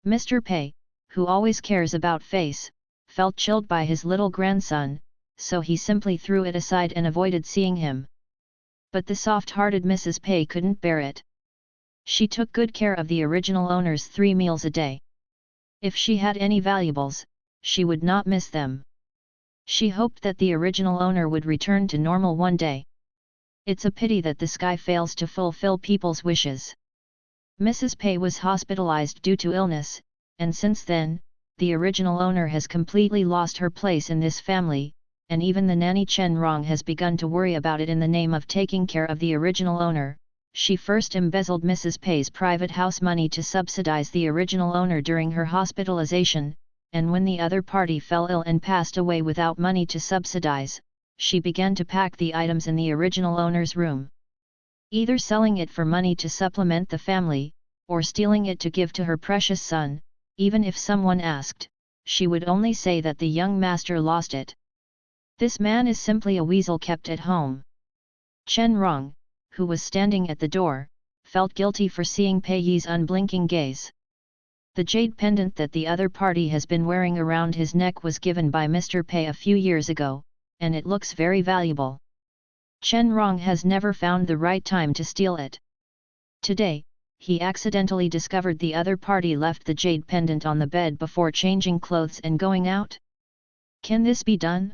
Mr. Pei, who always cares about face, felt chilled by his little grandson, so he simply threw it aside and avoided seeing him. But the soft-hearted Mrs. Pei couldn't bear it. She took good care of the original owner's 3 meals a day. If she had any valuables, she would not miss them. She hoped that the original owner would return to normal one day. It's a pity that the sky fails to fulfill people's wishes. Mrs. Pei was hospitalized due to illness, and since then, the original owner has completely lost her place in this family, and even the nanny Chen Rong has begun to worry about it. In the name of taking care of the original owner, she first embezzled Mrs. Pei's private house money to subsidize the original owner during her hospitalization, and when the other party fell ill and passed away without money to subsidize, she began to pack the items in the original owner's room. Either selling it for money to supplement the family, or stealing it to give to her precious son. Even if someone asked, she would only say that the young master lost it. This man is simply a weasel kept at home. Chen Rong, who was standing at the door, felt guilty for seeing Pei Yi's unblinking gaze. The jade pendant that the other party has been wearing around his neck was given by Mr. Pei a few years ago, and it looks very valuable. Chen Rong has never found the right time to steal it. Today, he accidentally discovered the other party left the jade pendant on the bed before changing clothes and going out. Can this be done?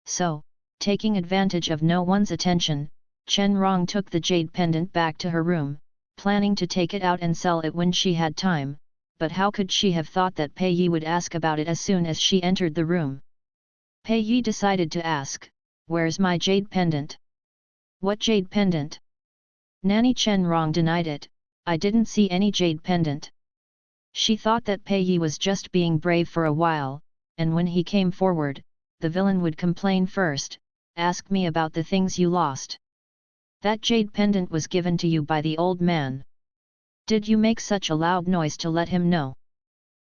So, taking advantage of no one's attention, Chen Rong took the jade pendant back to her room, planning to take it out and sell it when she had time, but how could she have thought that Pei Yi would ask about it as soon as she entered the room? Pei Yi decided to ask, "Where's my jade pendant?" "What jade pendant?" Nanny Chen Rong denied it, "I didn't see any jade pendant." She thought that Pei Yi was just being brave for a while, and when he came forward, the villain would complain first, "Ask me about the things you lost. That jade pendant was given to you by the old man. Did you make such a loud noise to let him know?"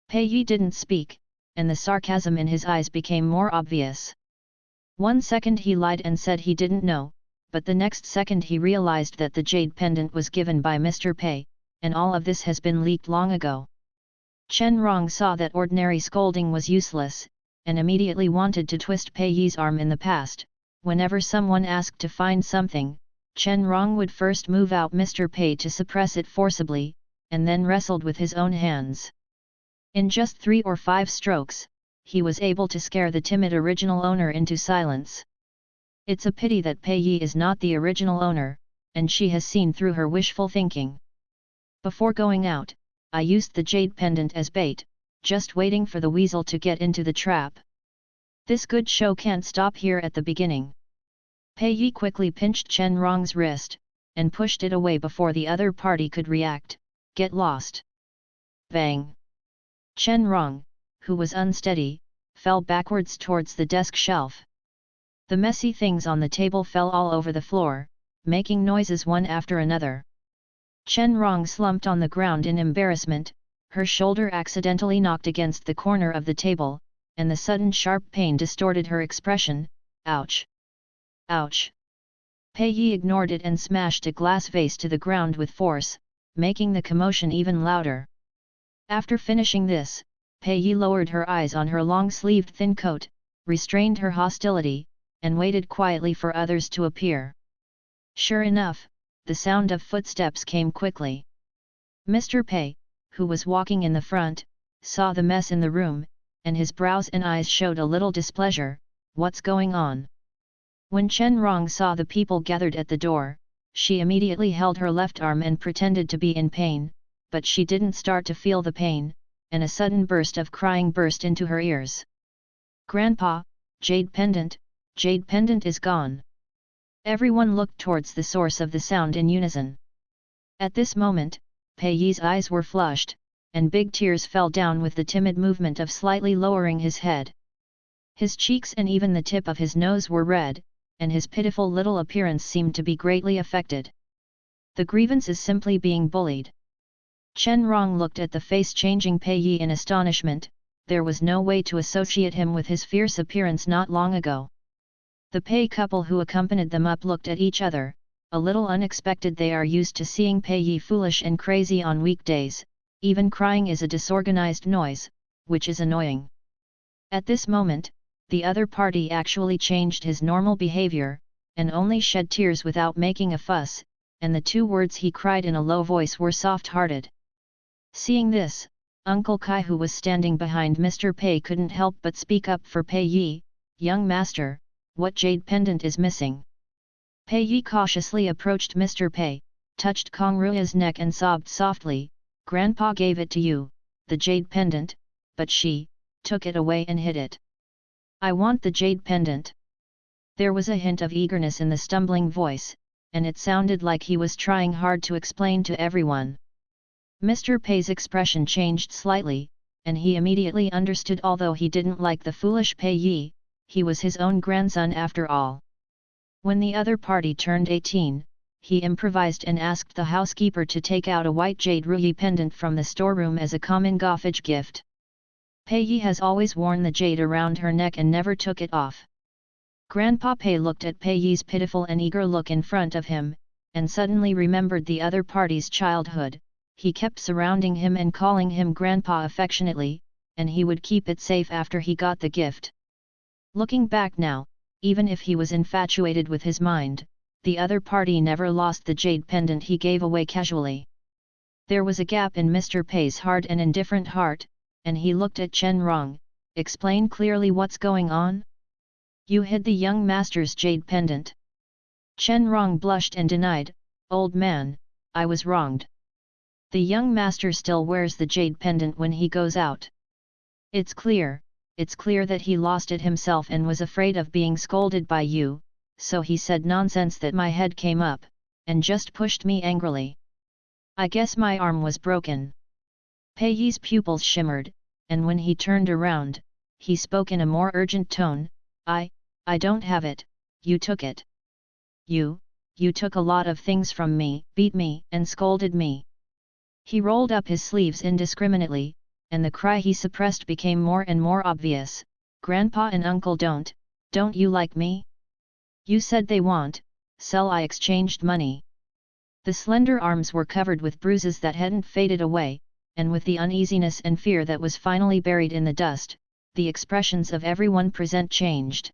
Pei Yi didn't speak, and the sarcasm in his eyes became more obvious. 1 second he lied and said he didn't know, but the next second he realized that the jade pendant was given by Mr. Pei, and all of this has been leaked long ago. Chen Rong saw that ordinary scolding was useless, and immediately wanted to twist Pei Yi's arm in the past. Whenever someone asked to find something, Chen Rong would first move out Mr. Pei to suppress it forcibly, and then wrestled with his own hands. In just 3 or 5 strokes, he was able to scare the timid original owner into silence. It's a pity that Pei Yi is not the original owner, and she has seen through her wishful thinking. Before going out, I used the jade pendant as bait, just waiting for the weasel to get into the trap. This good show can't stop here at the beginning. Pei Yi quickly pinched Chen Rong's wrist, and pushed it away before the other party could react. "Get lost!" Bang! Chen Rong, who was unsteady, fell backwards towards the desk shelf. The messy things on the table fell all over the floor, making noises one after another. Chen Rong slumped on the ground in embarrassment, her shoulder accidentally knocked against the corner of the table, and the sudden sharp pain distorted her expression. "Ouch! Ouch!" Pei Yi ignored it and smashed a glass vase to the ground with force, making the commotion even louder. After finishing this, Pei Yi lowered her eyes on her long-sleeved thin coat, restrained her hostility, and waited quietly for others to appear. Sure enough, the sound of footsteps came quickly. Mr. Pei, who was walking in the front, saw the mess in the room, and his brows and eyes showed a little displeasure. "What's going on?" When Chen Rong saw the people gathered at the door, she immediately held her left arm and pretended to be in pain, but she didn't start to feel the pain, and a sudden burst of crying burst into her ears. "Grandpa, jade pendant is gone!" Everyone looked towards the source of the sound in unison. At this moment, Pei Yi's eyes were flushed, and big tears fell down with the timid movement of slightly lowering his head. His cheeks and even the tip of his nose were red, and his pitiful little appearance seemed to be greatly affected. The grievance is simply being bullied. Chen Rong looked at the face-changing Pei Yi in astonishment. There was no way to associate him with his fierce appearance not long ago. The Pei couple who accompanied them up looked at each other, a little unexpected. They are used to seeing Pei Yi foolish and crazy on weekdays, even crying is a disorganized noise, which is annoying. At this moment, the other party actually changed his normal behavior, and only shed tears without making a fuss, and the 2 words he cried in a low voice were soft-hearted. Seeing this, Uncle Kai, who was standing behind Mr. Pei, couldn't help but speak up for Pei Yi. "Young master, what jade pendant is missing?" Pei Yi cautiously approached Mr. Pei, touched Kong Rui's neck and sobbed softly. "Grandpa gave it to you, the jade pendant, but she took it away and hid it. I want the jade pendant." There was a hint of eagerness in the stumbling voice, and it sounded like he was trying hard to explain to everyone. Mr. Pei's expression changed slightly, and he immediately understood. Although he didn't like the foolish Pei Yi, he was his own grandson after all. When the other party turned 18, he improvised and asked the housekeeper to take out a white jade ruyi pendant from the storeroom as a common goffage gift. Pei Yi has always worn the jade around her neck and never took it off. Grandpa Pei looked at Pei Yi's pitiful and eager look in front of him, and suddenly remembered the other party's childhood. He kept surrounding him and calling him Grandpa affectionately, and he would keep it safe after he got the gift. Looking back now, even if he was infatuated with his mind, the other party never lost the jade pendant he gave away casually. There was a gap in Mr. Pei's hard and indifferent heart, and he looked at Chen Rong. Explain clearly what's going on? You hid the young master's jade pendant. Chen Rong blushed and denied, Old man, I was wronged. The young master still wears the jade pendant when he goes out. It's clear that he lost it himself and was afraid of being scolded by you, so he said nonsense that my head came up, and just pushed me angrily. I guess my arm was broken. Pei Yi's pupils shimmered, and when he turned around, he spoke in a more urgent tone, I don't have it, you took it. You took a lot of things from me, beat me, and scolded me. He rolled up his sleeves indiscriminately, and the cry he suppressed became more and more obvious. Grandpa and Uncle don't you like me? You said they want, sell. I exchanged money. The slender arms were covered with bruises that hadn't faded away, and with the uneasiness and fear that was finally buried in the dust, the expressions of everyone present changed.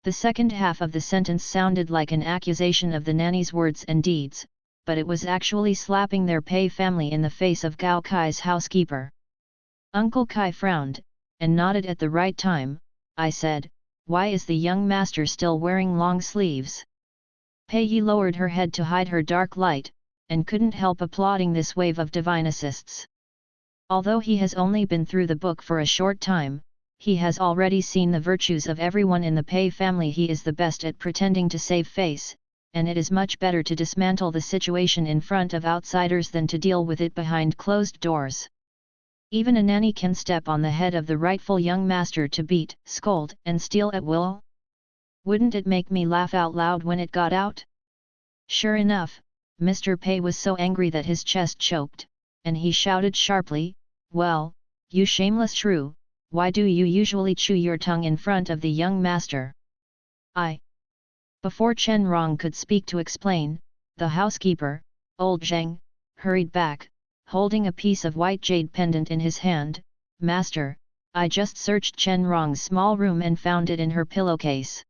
The second half of the sentence sounded like an accusation of the nanny's words and deeds, but it was actually slapping their Pei family in the face of Gao Kai's housekeeper. Uncle Kai frowned, and nodded at the right time. I said, why is the young master still wearing long sleeves? Pei Yi lowered her head to hide her dark light, and couldn't help applauding this wave of divinicists. Although he has only been through the book for a short time, he has already seen the virtues of everyone in the Pei family. He is the best at pretending to save face, and it is much better to dismantle the situation in front of outsiders than to deal with it behind closed doors. Even a nanny can step on the head of the rightful young master to beat, scold, and steal at will. Wouldn't it make me laugh out loud when it got out? Sure enough, Mr. Pei was so angry that his chest choked, and he shouted sharply, well, you shameless shrew, why do you usually chew your tongue in front of the young master? Before Chen Rong could speak to explain, the housekeeper, old Zheng, hurried back, holding a piece of white jade pendant in his hand. Master, I just searched Chen Rong's small room and found it in her pillowcase.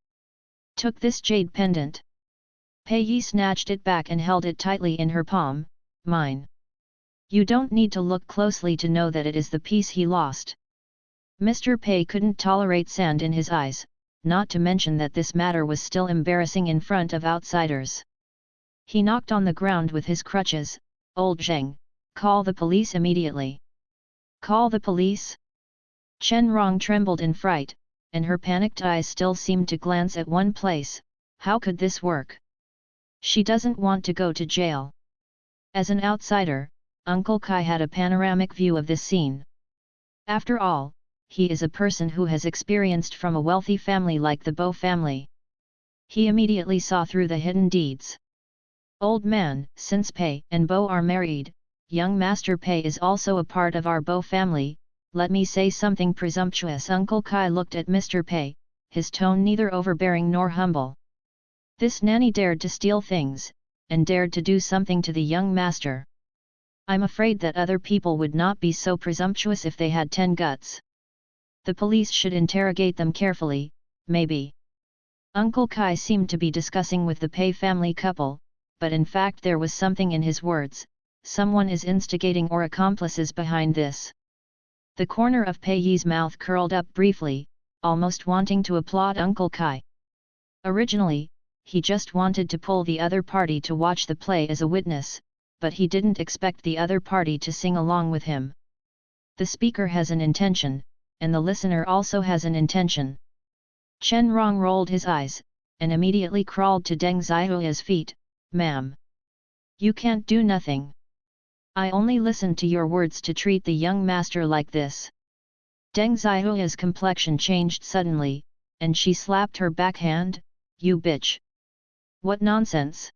Took this jade pendant. Pei Yi snatched it back and held it tightly in her palm. Mine. You don't need to look closely to know that it is the piece he lost. Mr. Pei couldn't tolerate sand in his eyes, not to mention that this matter was still embarrassing in front of outsiders. He knocked on the ground with his crutches. Old Zheng, call the police immediately. Call the police? Chen Rong trembled in fright, and her panicked eyes still seemed to glance at one place. How could this work? She doesn't want to go to jail. As an outsider, Uncle Kai had a panoramic view of this scene. After all, he is a person who has experienced from a wealthy family like the Bo family. He immediately saw through the hidden deeds. Old man, since Pei and Bo are married, young Master Pei is also a part of our Bo family. Let me say something presumptuous. Uncle Kai looked at Mr. Pei, his tone neither overbearing nor humble. This nanny dared to steal things, and dared to do something to the young master. I'm afraid that other people would not be so presumptuous if they had 10 guts. The police should interrogate them carefully, maybe. Uncle Kai seemed to be discussing with the Pei family couple, but in fact there was something in his words. Someone is instigating or accomplices behind this. The corner of Pei Yi's mouth curled up briefly, almost wanting to applaud Uncle Kai. Originally, he just wanted to pull the other party to watch the play as a witness, but he didn't expect the other party to sing along with him. The speaker has an intention, and the listener also has an intention. Chen Rong rolled his eyes, and immediately crawled to Deng Xiaoya's feet. Ma'am. You can't do nothing. I only listened to your words to treat the young master like this. Deng Xiaoya's complexion changed suddenly, and she slapped her backhand. You bitch. What nonsense.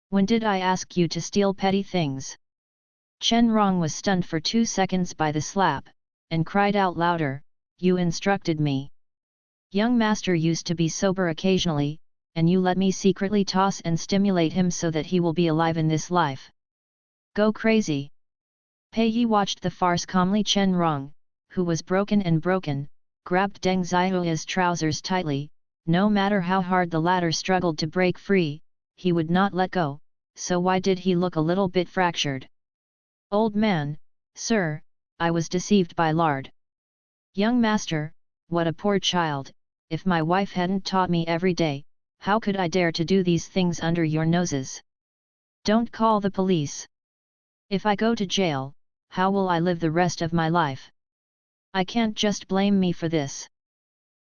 When did I ask you to steal petty things? Chen Rong was stunned for 2 seconds by the slap, and cried out louder, you instructed me. Young master used to be sober occasionally, and you let me secretly toss and stimulate him so that he will be alive in this life. Go crazy. Pei Yi watched the farce calmly. Chen Rong, who was broken, grabbed Deng Xiaoya's trousers tightly. No matter how hard the latter struggled to break free, he would not let go, so why did he look a little bit fractured? Old man, sir, I was deceived by lard. Young master, what a poor child, if my wife hadn't taught me every day, how could I dare to do these things under your noses? Don't call the police. If I go to jail, how will I live the rest of my life? I can't just blame me for this.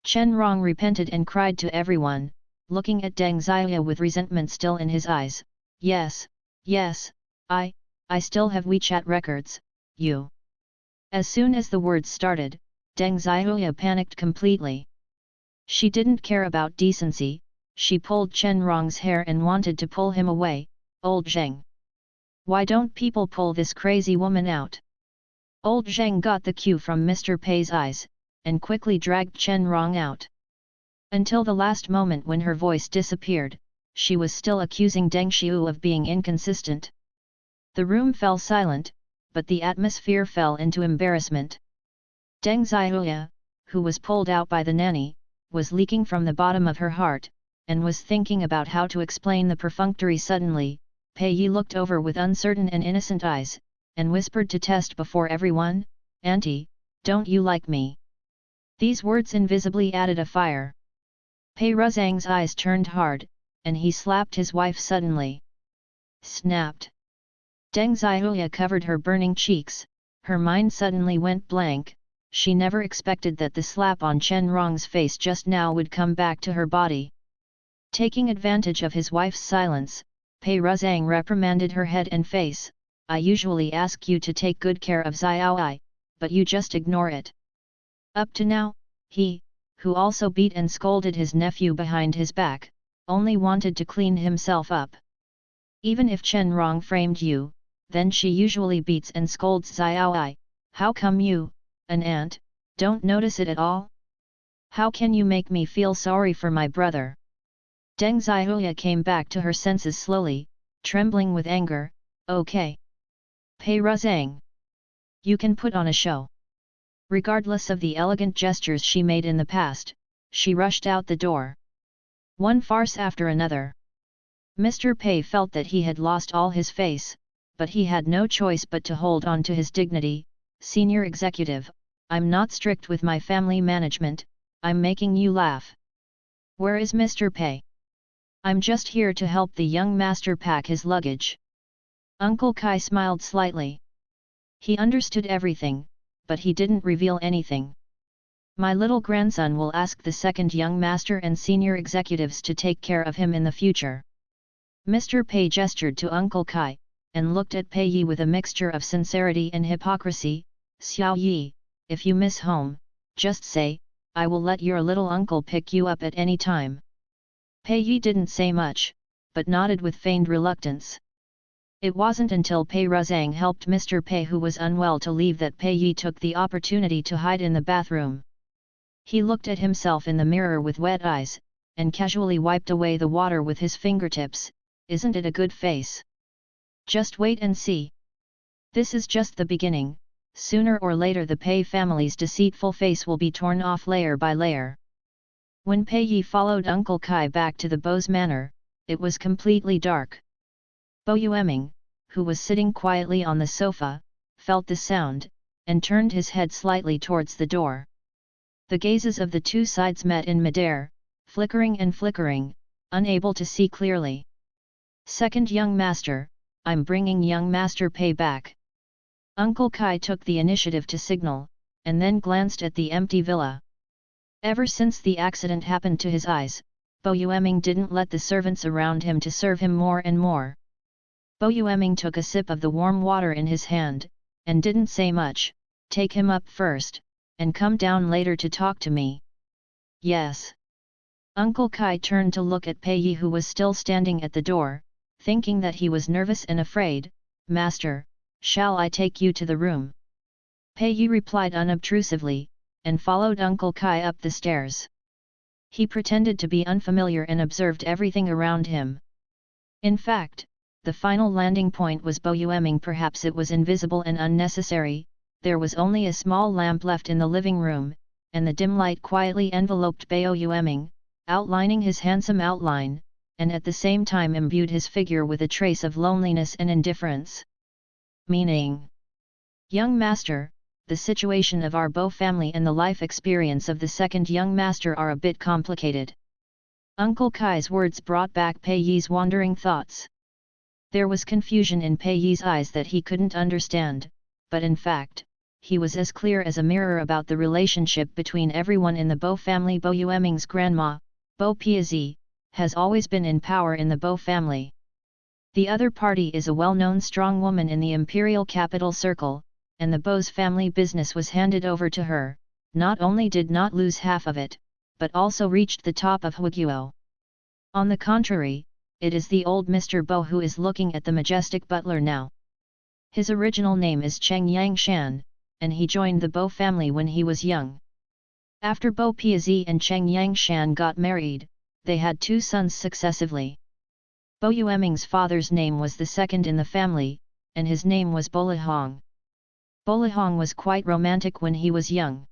Chen Rong repented and cried to everyone, looking at Deng Xiaoya with resentment still in his eyes. Yes, I still have WeChat records, you. As soon as the words started, Deng Xiaoya panicked completely. She didn't care about decency, she pulled Chen Rong's hair and wanted to pull him away. Old Zheng. Why don't people pull this crazy woman out? Old Zheng got the cue from Mr. Pei's eyes, and quickly dragged Chen Rong out. Until the last moment when her voice disappeared, she was still accusing Deng Xiu of being inconsistent. The room fell silent, but the atmosphere fell into embarrassment. Deng Xiaoya, who was pulled out by the nanny, was leaking from the bottom of her heart, and was thinking about how to explain the perfunctory. Suddenly, Pei Yi looked over with uncertain and innocent eyes, and whispered to test before everyone, "Auntie, don't you like me?" These words invisibly added a fire. Pei Ruzhang's eyes turned hard, and he slapped his wife suddenly. Snapped. Deng Xiaoya covered her burning cheeks, her mind suddenly went blank. She never expected that the slap on Chen Rong's face just now would come back to her body. Taking advantage of his wife's silence, Pei Ruzhang reprimanded her head and face. I usually ask you to take good care of Xiaoai, but you just ignore it. Up to now, he, who also beat and scolded his nephew behind his back, only wanted to clean himself up. Even if Chen Rong framed you, then she usually beats and scolds Xiaoai. How come you, an aunt, don't notice it at all? How can you make me feel sorry for my brother? Deng Xiaoya came back to her senses slowly, trembling with anger. Okay. Pei Ruzhang. You can put on a show. Regardless of the elegant gestures she made in the past, she rushed out the door. One farce after another. Mr. Pei felt that he had lost all his face, but he had no choice but to hold on to his dignity. Senior executive, I'm not strict with my family management, I'm making you laugh. Where is Mr. Pei? I'm just here to help the young master pack his luggage. Uncle Kai smiled slightly. He understood everything, but he didn't reveal anything. My little grandson will ask the second young master and senior executives to take care of him in the future. Mr. Pei gestured to Uncle Kai, and looked at Pei Yi with a mixture of sincerity and hypocrisy. Xiao Yi, if you miss home, just say, I will let your little uncle pick you up at any time. Pei Yi didn't say much, but nodded with feigned reluctance. It wasn't until Pei Ruzhang helped Mr. Pei, who was unwell, to leave that Pei Yi took the opportunity to hide in the bathroom. He looked at himself in the mirror with wet eyes, and casually wiped away the water with his fingertips. Isn't it a good face? Just wait and see. This is just the beginning. Sooner or later the Pei family's deceitful face will be torn off layer by layer. When Pei Yi followed Uncle Kai back to the Bose Manor, it was completely dark. Bo Yueming, who was sitting quietly on the sofa, felt the sound, and turned his head slightly towards the door. The gazes of the two sides met in midair, flickering and flickering, unable to see clearly. Second young master, I'm bringing young master Pei back. Uncle Kai took the initiative to signal, and then glanced at the empty villa. Ever since the accident happened to his eyes, Bo Yueming didn't let the servants around him to serve him more and more. Bo Yueming took a sip of the warm water in his hand, and didn't say much. Take him up first, and come down later to talk to me. Yes. Uncle Kai turned to look at Pei Yi, who was still standing at the door, thinking that he was nervous and afraid. Master, shall I take you to the room? Pei Yi replied unobtrusively, and followed Uncle Kai up the stairs. He pretended to be unfamiliar and observed everything around him. In fact, the final landing point was Boyueming. Perhaps it was invisible and unnecessary. There was only a small lamp left in the living room, and the dim light quietly enveloped Boyueming, outlining his handsome outline, and at the same time imbued his figure with a trace of loneliness and indifference. Meaning: Young Master, the situation of our Bo family and the life experience of the second young master are a bit complicated. Uncle Kai's words brought back Pei Yi's wandering thoughts. There was confusion in Pei Yi's eyes that he couldn't understand, but in fact, he was as clear as a mirror about the relationship between everyone in the Bo family. Boyueming's grandma, Bo Piazi, has always been in power in the Bo family. The other party is a well-known strong woman in the imperial capital circle, and the Bo's family business was handed over to her. Not only did not lose half of it, but also reached the top of Huiguo. On the contrary, it is the old Mr. Bo who is looking at the majestic butler now. His original name is Cheng Yangshan, and he joined the Bo family when he was young. After Bo Piazi and Cheng Yangshan got married, they had 2 sons successively. Boyueming's father's name was the second in the family, and his name was Bolihong. Bolihong was quite romantic when he was young.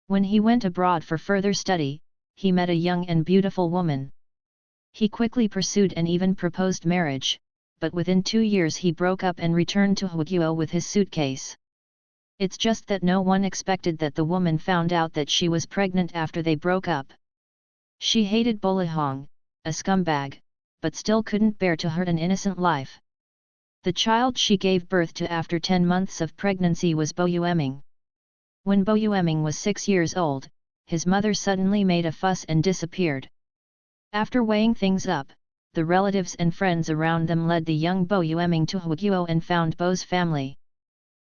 When he went abroad for further study, he met a young and beautiful woman. He quickly pursued and even proposed marriage, but within 2 years he broke up and returned to Huiguo with his suitcase. It's just that no one expected that the woman found out that she was pregnant after they broke up. She hated Bolihong, a scumbag, but still couldn't bear to hurt an innocent life. The child she gave birth to after 10 months of pregnancy was Boyueming. When Boyueming was 6 years old, his mother suddenly made a fuss and disappeared. After weighing things up, the relatives and friends around them led the young Boyueming to Huiguo and found Bo's family.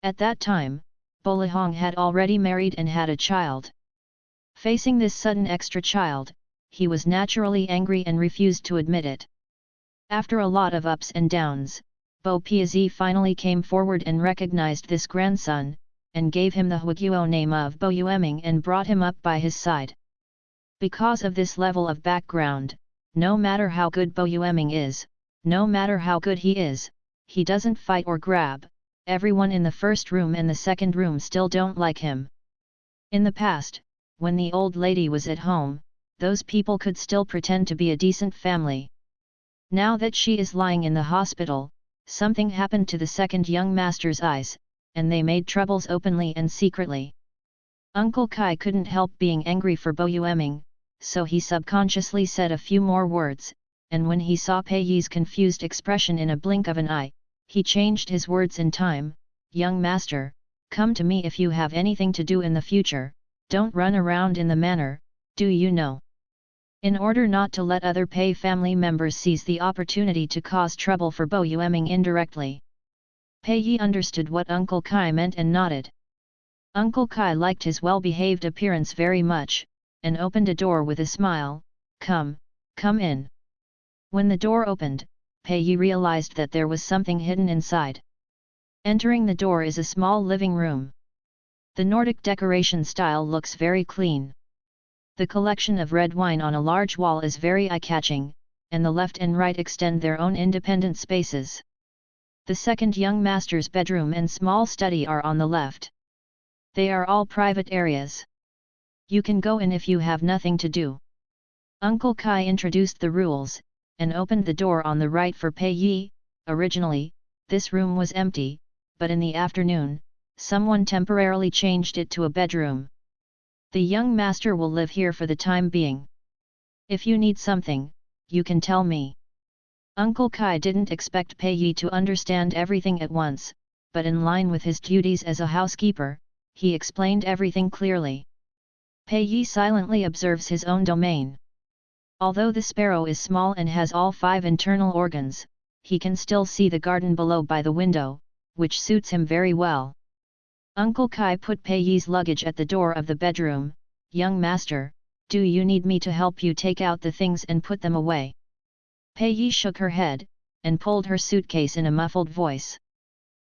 At that time, Bolihong had already married and had a child. Facing this sudden extra child, he was naturally angry and refused to admit it. After a lot of ups and downs, Bo Piazi finally came forward and recognized this grandson, and gave him the Huiguo name of Boyueming and brought him up by his side. Because of this level of background, no matter how good Boyueming is, no matter how good he doesn't fight or grab. Everyone in the first room and the second room still don't like him. In the past, when the old lady was at home, those people could still pretend to be a decent family. Now that she is lying in the hospital, something happened to the second young master's eyes, and they made troubles openly and secretly. Uncle Kai couldn't help being angry for Boyueming, so he subconsciously said a few more words, and when he saw Pei Yi's confused expression in a blink of an eye, he changed his words in time. Young master, come to me if you have anything to do in the future, don't run around in the manor, do you know? In order not to let other Pei family members seize the opportunity to cause trouble for Boyueming indirectly. Pei Yi understood what Uncle Kai meant and nodded. Uncle Kai liked his well-behaved appearance very much, and opened a door with a smile. Come in. When the door opened, Pei Yi realized that there was something hidden inside. Entering the door is a small living room. The Nordic decoration style looks very clean. The collection of red wine on a large wall is very eye-catching, and the left and right extend their own independent spaces. The second young master's bedroom and small study are on the left. They are all private areas. You can go in if you have nothing to do. Uncle Kai introduced the rules, and opened the door on the right for Pei Yi. Originally, this room was empty, but in the afternoon, someone temporarily changed it to a bedroom. The young master will live here for the time being. If you need something, you can tell me. Uncle Kai didn't expect Pei Yi to understand everything at once, but in line with his duties as a housekeeper, he explained everything clearly. Pei Yi silently observes his own domain. Although the sparrow is small and has all 5 internal organs, he can still see the garden below by the window, which suits him very well. Uncle Kai put Pei Yi's luggage at the door of the bedroom. Young master, do you need me to help you take out the things and put them away? Pei Yi shook her head, and pulled her suitcase in a muffled voice.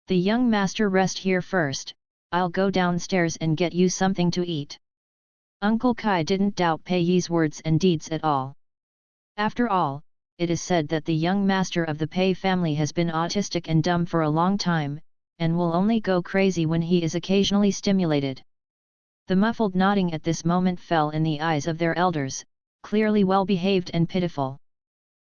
The young master rest here first, I'll go downstairs and get you something to eat. Uncle Kai didn't doubt Pei Yi's words and deeds at all. After all, it is said that the young master of the Pei family has been autistic and dumb for a long time, and will only go crazy when he is occasionally stimulated. The muffled nodding at this moment fell in the eyes of their elders, clearly well-behaved and pitiful.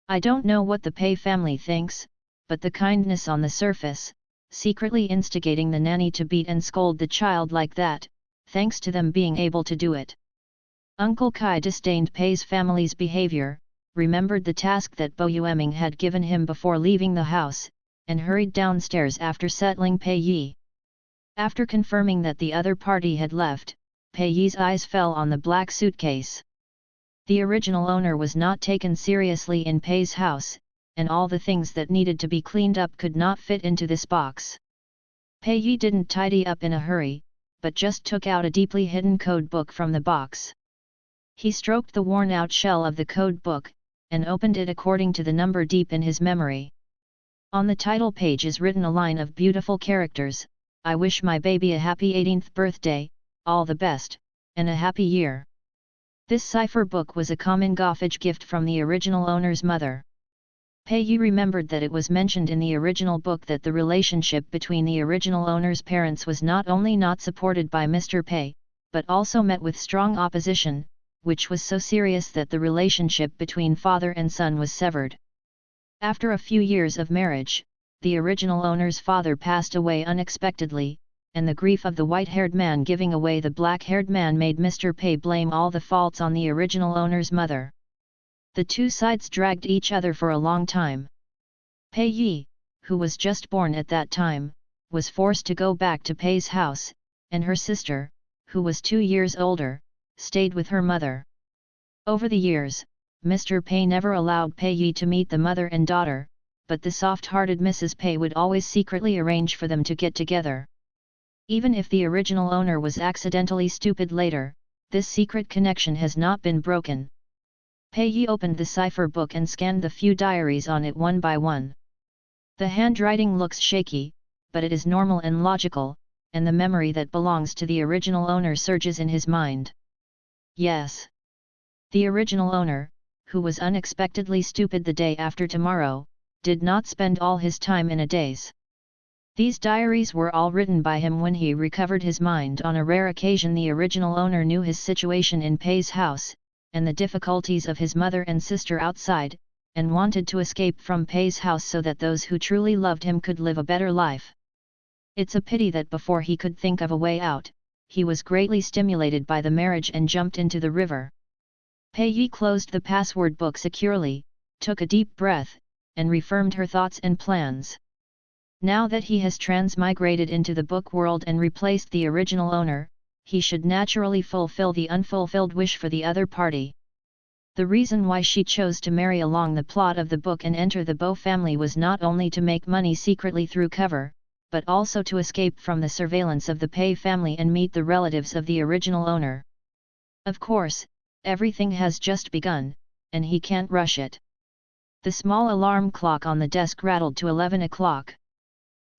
I don't know what the Pei family thinks, but the kindness on the surface, secretly instigating the nanny to beat and scold the child like that, thanks to them being able to do it. Uncle Kai disdained Pei's family's behavior, remembered the task that Bo Yueming had given him before leaving the house, and hurried downstairs after settling Pei Yi. After confirming that the other party had left, Pei Yi's eyes fell on the black suitcase. The original owner was not taken seriously in Pei's house, and all the things that needed to be cleaned up could not fit into this box. Pei Yi didn't tidy up in a hurry, but just took out a deeply hidden code book from the box. He stroked the worn-out shell of the code book, and opened it according to the number deep in his memory. On the title page is written a line of beautiful characters: "I wish my baby a happy 18th birthday, all the best, and a happy year." This cipher book was a common Goffage gift from the original owner's mother. Pei Yi remembered that it was mentioned in the original book that the relationship between the original owner's parents was not only not supported by Mr. Pei, but also met with strong opposition, which was so serious that the relationship between father and son was severed. After a few years of marriage, the original owner's father passed away unexpectedly, and the grief of the white-haired man giving away the black-haired man made Mr. Pei blame all the faults on the original owner's mother. The two sides dragged each other for a long time. Pei Yi, who was just born at that time, was forced to go back to Pei's house, and her sister, who was 2 years older, stayed with her mother. Over the years, Mr. Pei never allowed Pei Yi to meet the mother and daughter, but the soft-hearted Mrs. Pei would always secretly arrange for them to get together. Even if the original owner was accidentally stupid later, this secret connection has not been broken. Pei Yi opened the cipher book and scanned the few diaries on it one by one. The handwriting looks shaky, but it is normal and logical, and the memory that belongs to the original owner surges in his mind. Yes. The original owner, who was unexpectedly stupid the day after tomorrow, did not spend all his time in a daze. These diaries were all written by him when he recovered his mind. On a rare occasion the original owner knew his situation in Pei's house, and the difficulties of his mother and sister outside, and wanted to escape from Pei's house so that those who truly loved him could live a better life. It's a pity that before he could think of a way out, he was greatly stimulated by the marriage and jumped into the river. Pei Yi closed the password book securely, took a deep breath, and reaffirmed her thoughts and plans. Now that he has transmigrated into the book world and replaced the original owner, he should naturally fulfill the unfulfilled wish for the other party. The reason why she chose to marry along the plot of the book and enter the Bo family was not only to make money secretly through cover, but also to escape from the surveillance of the Pei family and meet the relatives of the original owner. Of course, everything has just begun, and he can't rush it. The small alarm clock on the desk rattled to 11 o'clock.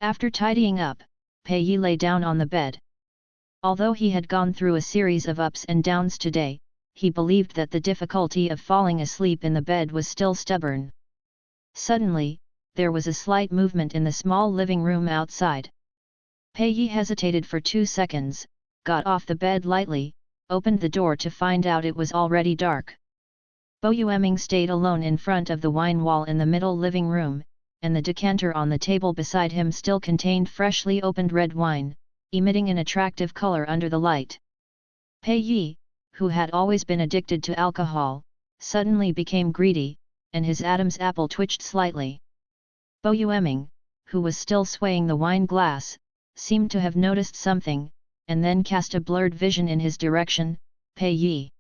After tidying up, Pei Yi lay down on the bed. Although he had gone through a series of ups and downs today, he believed that the difficulty of falling asleep in the bed was still stubborn. Suddenly, there was a slight movement in the small living room outside. Pei Yi hesitated for 2 seconds, got off the bed lightly, opened the door to find out it was already dark. Bo Yueming stayed alone in front of the wine wall in the middle living room, and the decanter on the table beside him still contained freshly opened red wine, emitting an attractive color under the light. Pei Yi, who had always been addicted to alcohol, suddenly became greedy, and his Adam's apple twitched slightly. Bo Yueming, who was still swaying the wine glass, seemed to have noticed something, and then cast a blurred vision in his direction. Pei Yi.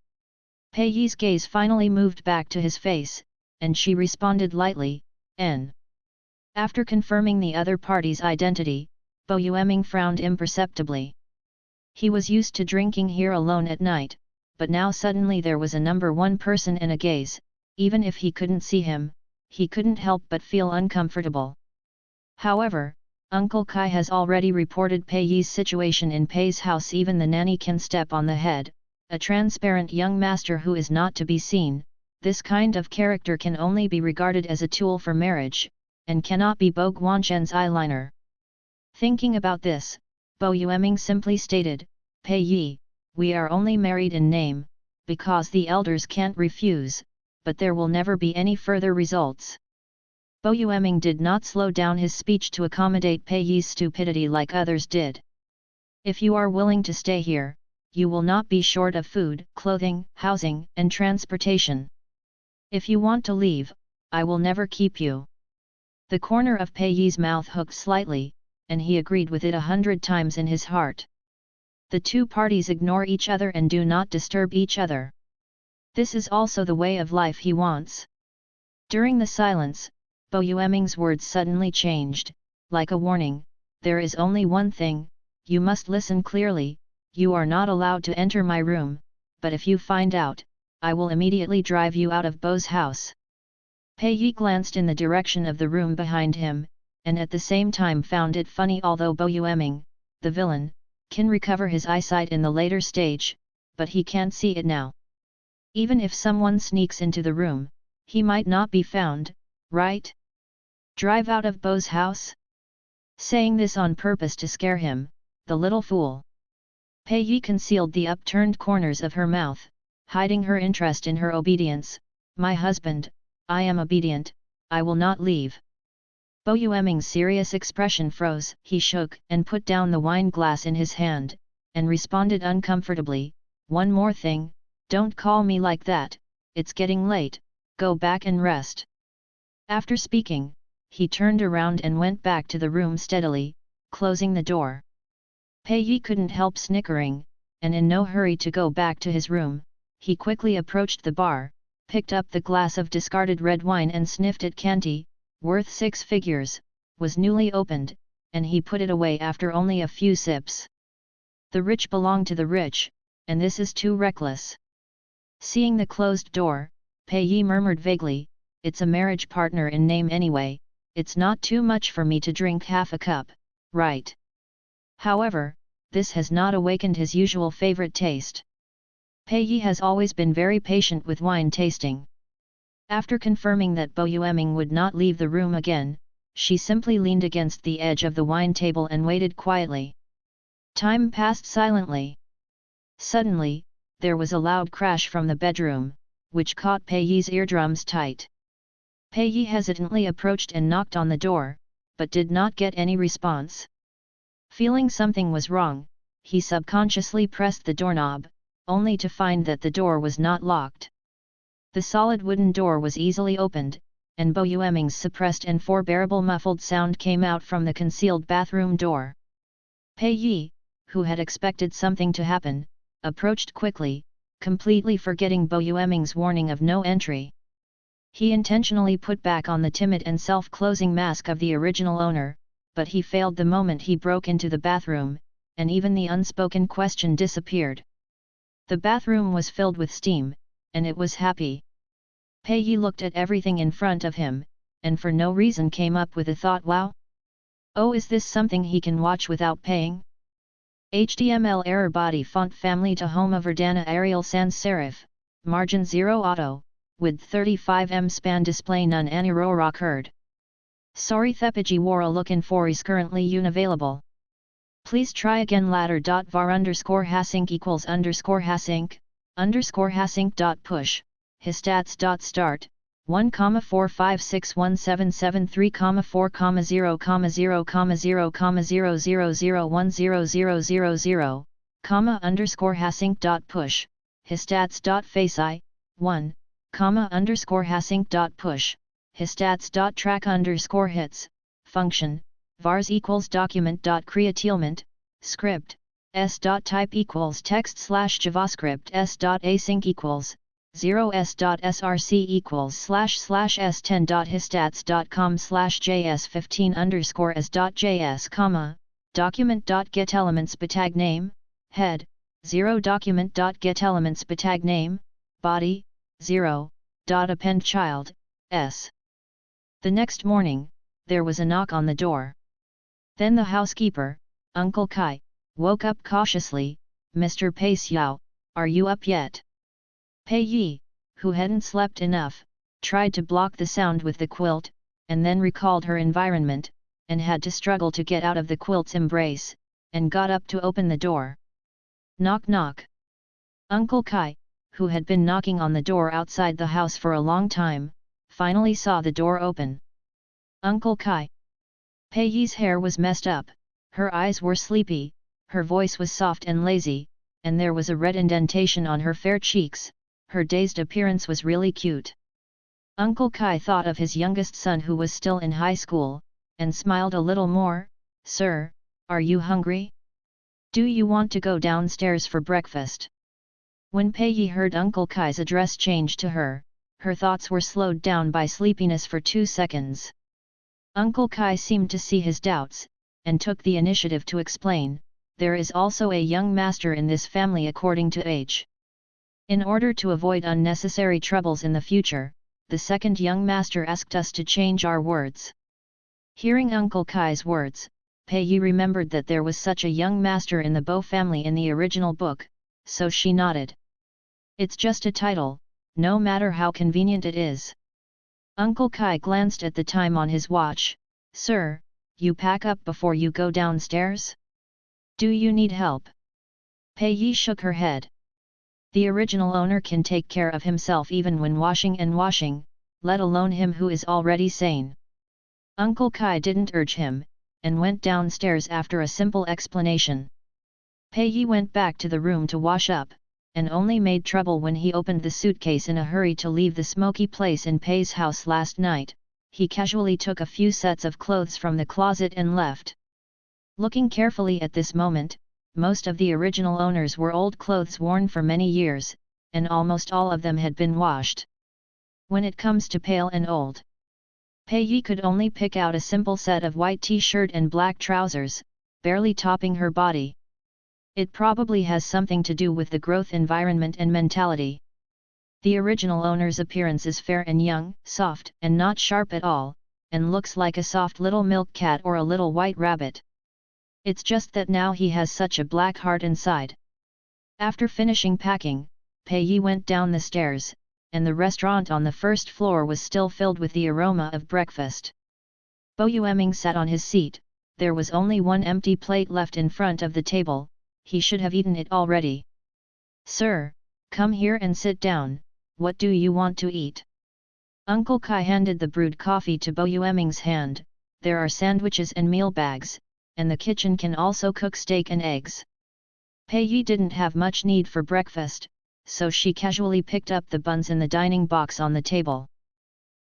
Pei Yi's gaze finally moved back to his face, and she responded lightly, "N." After confirming the other party's identity, Bo Yueming frowned imperceptibly. He was used to drinking here alone at night, but now suddenly there was a number one person in a gaze. Even if he couldn't see him, he couldn't help but feel uncomfortable. However, Uncle Kai has already reported Pei Yi's situation in Pei's house. Even the nanny can step on the head, a transparent young master who is not to be seen. This kind of character can only be regarded as a tool for marriage, and cannot be Bo Guanshen's eyeliner. Thinking about this, Bo Yueming simply stated, Pei Yi, we are only married in name, because the elders can't refuse, but there will never be any further results. Bo Yueming did not slow down his speech to accommodate Pei Yi's stupidity like others did. If you are willing to stay here, you will not be short of food, clothing, housing, and transportation. If you want to leave, I will never keep you. The corner of Pei Yi's mouth hooked slightly, and he agreed with it 100 times in his heart. The two parties ignore each other and do not disturb each other. This is also the way of life he wants. During the silence, Bo Yueming's words suddenly changed, like a warning, there is only one thing, you must listen clearly, you are not allowed to enter my room, but if you find out, I will immediately drive you out of Bo's house. Pei Yi glanced in the direction of the room behind him, and at the same time found it funny although Bo Yueming, the villain, can recover his eyesight in the later stage, but he can't see it now. Even if someone sneaks into the room, he might not be found, right? Drive out of Bo's house? Saying this on purpose to scare him, the little fool. Pei Yi concealed the upturned corners of her mouth, hiding her interest in her obedience. My husband, I am obedient, I will not leave. Bo Yueming's serious expression froze, he shook and put down the wine glass in his hand, and responded uncomfortably, one more thing, don't call me like that, it's getting late, go back and rest. After speaking, he turned around and went back to the room steadily, closing the door. Pei Yi couldn't help snickering, and in no hurry to go back to his room, he quickly approached the bar, picked up the glass of discarded red wine and sniffed at Canty, worth 6 figures, was newly opened, and he put it away after only a few sips. The rich belong to the rich, and this is too reckless. Seeing the closed door, Pei Yi murmured vaguely, it's a marriage partner in name anyway, it's not too much for me to drink half a cup, right? However, this has not awakened his usual favorite taste. Pei Yi has always been very patient with wine tasting. After confirming that Bo Yueming would not leave the room again, she simply leaned against the edge of the wine table and waited quietly. Time passed silently. Suddenly, there was a loud crash from the bedroom, which caught Pei Yi's eardrums tight. Pei Yi hesitantly approached and knocked on the door, but did not get any response. Feeling something was wrong, he subconsciously pressed the doorknob, only to find that the door was not locked. The solid wooden door was easily opened, and Bo Yueming's suppressed and forbearable muffled sound came out from the concealed bathroom door. Pei Yi, who had expected something to happen, approached quickly, completely forgetting Bo Yueming's warning of no entry. He intentionally put back on the timid and self-closing mask of the original owner, but he failed the moment he broke into the bathroom, and even the unspoken question disappeared. The bathroom was filled with steam, and it was happy. Pei Yi looked at everything in front of him, and for no reason came up with a thought, wow! Oh, is this something he can watch without paying? HTML error body font family Tahoma Verdana Arial sans serif, margin 0 auto, width 35 span display none an error occurred. Sorry Thepiji Wara lookin for is currently unavailable. Please try again ladder.var _hasync equals _hasync .push, histats.start, 1,4561773,4,0,0,0,0,000,000,000,000, _hasync.push, histats.facei, 1, _hasync.push, histats.track_hits, function, vars equals document.createlement, script, s.type equals text / javascript s.async equals 0s.src equals / s10.histats.com /js15_s.js, document.getElements batag name, head, 0 document.getElements batag name, body, 0, append child, s. The next morning, there was a knock on the door. Then the housekeeper, Uncle Kai, woke up cautiously. Mr. Pei Xiao, are you up yet? Pei Yi, who hadn't slept enough, tried to block the sound with the quilt, and then recalled her environment, and had to struggle to get out of the quilt's embrace, and got up to open the door. Knock knock. Uncle Kai, who had been knocking on the door outside the house for a long time, finally saw the door open. Uncle Kai. Pei Yi's hair was messed up, her eyes were sleepy, her voice was soft and lazy, and there was a red indentation on her fair cheeks. Her dazed appearance was really cute. Uncle Kai thought of his youngest son who was still in high school, and smiled a little more. Sir, are you hungry? Do you want to go downstairs for breakfast? When Pei Yi heard Uncle Kai's address change to her, her thoughts were slowed down by sleepiness for 2 seconds. Uncle Kai seemed to see his doubts, and took the initiative to explain, there is also a young master in this family according to age. In order to avoid unnecessary troubles in the future, the second young master asked us to change our words. Hearing Uncle Kai's words, Pei Yi remembered that there was such a young master in the Bo family in the original book, so she nodded. It's just a title, no matter how convenient it is. Uncle Kai glanced at the time on his watch. Sir, you pack up before you go downstairs? Do you need help? Pei Yi shook her head. The original owner can take care of himself even when washing, let alone him who is already sane. Uncle Kai didn't urge him, and went downstairs after a simple explanation. Pei Yi went back to the room to wash up, and only made trouble when he opened the suitcase in a hurry to leave the smoky place in Pei's house last night. He casually took a few sets of clothes from the closet and left. Looking carefully at this moment, most of the original owners were old clothes worn for many years, and almost all of them had been washed. When it comes to pale and old, Pei Yi could only pick out a simple set of white t-shirt and black trousers, barely topping her body. It probably has something to do with the growth environment and mentality. The original owner's appearance is fair and young, soft and not sharp at all, and looks like a soft little milk cat or a little white rabbit. It's just that now he has such a black heart inside. After finishing packing, Pei Yi went down the stairs, and the restaurant on the first floor was still filled with the aroma of breakfast. Bo Yueming sat on his seat. There was only one empty plate left in front of the table. He should have eaten it already. Sir, come here and sit down. What do you want to eat? Uncle Kai handed the brewed coffee to Bo Yueming's hand. There are sandwiches and meal bags, and the kitchen can also cook steak and eggs. Pei Yi didn't have much need for breakfast, so she casually picked up the buns in the dining box on the table.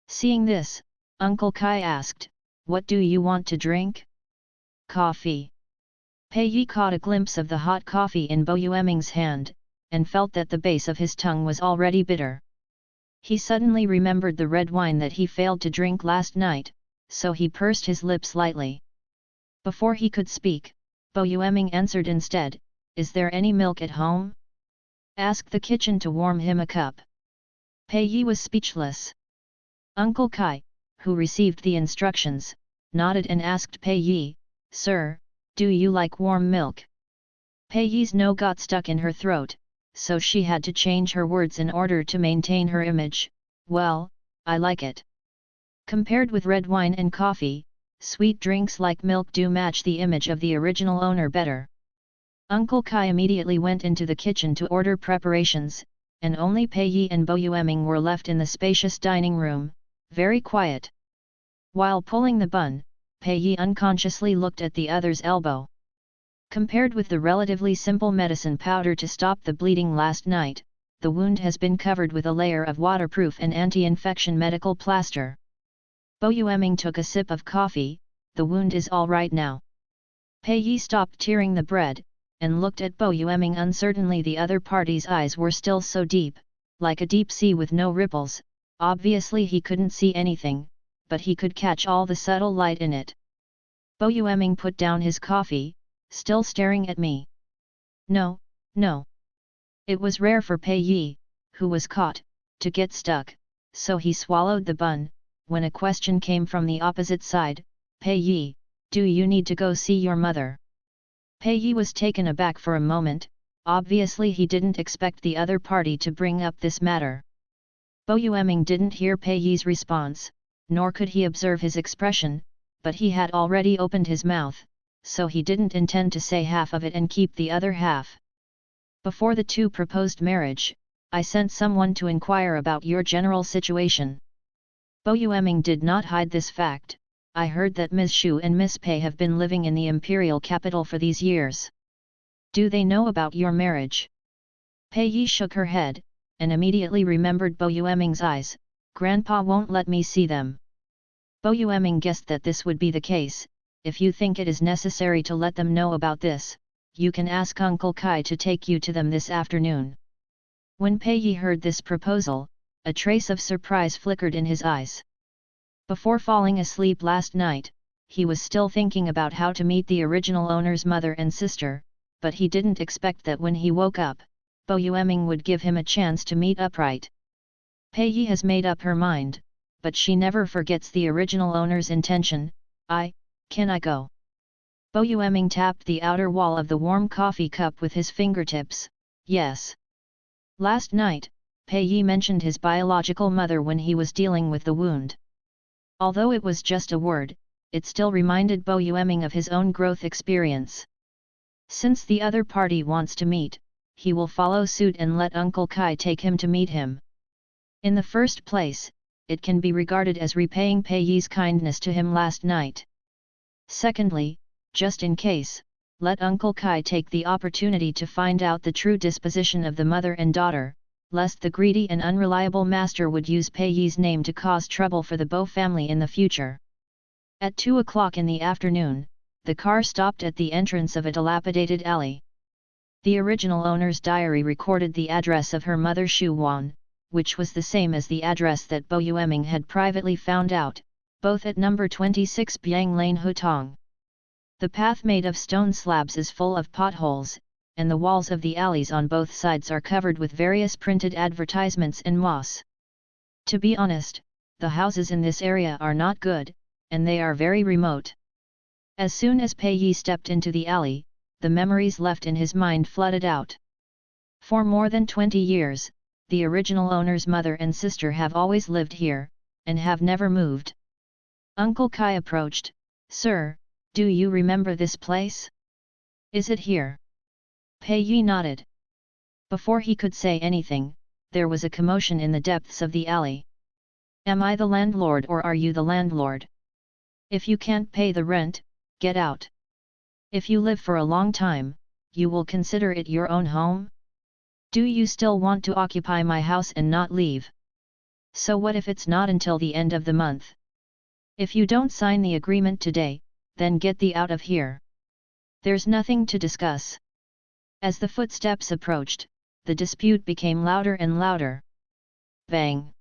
Seeing this, Uncle Kai asked, what do you want to drink? Coffee. Pei Yi caught a glimpse of the hot coffee in Bo Yueming's hand, and felt that the base of his tongue was already bitter. He suddenly remembered the red wine that he failed to drink last night, so he pursed his lips lightly. Before he could speak, Bo Yueming answered instead, is there any milk at home? Ask the kitchen to warm him a cup. Pei Yi was speechless. Uncle Kai, who received the instructions, nodded and asked Pei Yi, Sir, do you like warm milk? Pei Yi's no got stuck in her throat, so she had to change her words in order to maintain her image. Well, I like it. Compared with red wine and coffee, sweet drinks like milk do match the image of the original owner better. Uncle Kai immediately went into the kitchen to order preparations, and only Pei Yi and Bo Yueming were left in the spacious dining room, very quiet. While pulling the bun, Pei Yi unconsciously looked at the other's elbow. Compared with the relatively simple medicine powder to stop the bleeding last night, the wound has been covered with a layer of waterproof and anti-infection medical plaster. Bo Yueming took a sip of coffee. The wound is all right now. Pei Yi stopped tearing the bread, and looked at Bo Yueming uncertainly. The other party's eyes were still so deep, like a deep sea with no ripples. Obviously he couldn't see anything, but he could catch all the subtle light in it. Bo Yueming put down his coffee, still staring at me. No, no. It was rare for Pei Yi, who was caught, to get stuck, so he swallowed the bun. When a question came from the opposite side, Pei Yi, do you need to go see your mother? Pei Yi was taken aback for a moment, obviously he didn't expect the other party to bring up this matter. Bo Yueming didn't hear Pei Yi's response, nor could he observe his expression, but he had already opened his mouth, so he didn't intend to say half of it and keep the other half. Before the two proposed marriage, I sent someone to inquire about your general situation. Bo Yueming did not hide this fact. I heard that Ms. Shu and Miss Pei have been living in the imperial capital for these years. Do they know about your marriage? Pei Yi shook her head, and immediately remembered Bo Yueming's eyes. Grandpa won't let me see them. Bo Yueming guessed that this would be the case. If you think it is necessary to let them know about this, you can ask Uncle Kai to take you to them this afternoon. When Pei Yi heard this proposal, a trace of surprise flickered in his eyes. Before falling asleep last night, he was still thinking about how to meet the original owner's mother and sister, but he didn't expect that when he woke up, Bo Yueming would give him a chance to meet upright. Pei Yi has made up her mind, but she never forgets the original owner's intention. Can I go? Bo Yueming tapped the outer wall of the warm coffee cup with his fingertips. Yes. Last night, Pei Yi mentioned his biological mother when he was dealing with the wound. Although it was just a word, it still reminded Bo Yueming of his own growth experience. Since the other party wants to meet, he will follow suit and let Uncle Kai take him to meet him. In the first place, it can be regarded as repaying Pei Yi's kindness to him last night. Secondly, just in case, let Uncle Kai take the opportunity to find out the true disposition of the mother and daughter, lest the greedy and unreliable master would use Pei Yi's name to cause trouble for the Bo family in the future. At 2 o'clock in the afternoon, the car stopped at the entrance of a dilapidated alley. The original owner's diary recorded the address of her mother Shu Wan, which was the same as the address that Bo Yueming had privately found out, both at number 26 Biang Lane Hutong. The path made of stone slabs is full of potholes, and the walls of the alleys on both sides are covered with various printed advertisements and moss. To be honest, the houses in this area are not good, and they are very remote. As soon as Pei Yi stepped into the alley, the memories left in his mind flooded out. For more than 20 years, the original owner's mother and sister have always lived here, and have never moved. Uncle Kai approached. Sir, do you remember this place? Is it here? Pei Yi nodded. Before he could say anything, there was a commotion in the depths of the alley. Am I the landlord or are you the landlord? If you can't pay the rent, get out. If you live for a long time, you will consider it your own home? Do you still want to occupy my house and not leave? So what if it's not until the end of the month? If you don't sign the agreement today, then get thee out of here. There's nothing to discuss. As the footsteps approached, the dispute became louder and louder. Bang!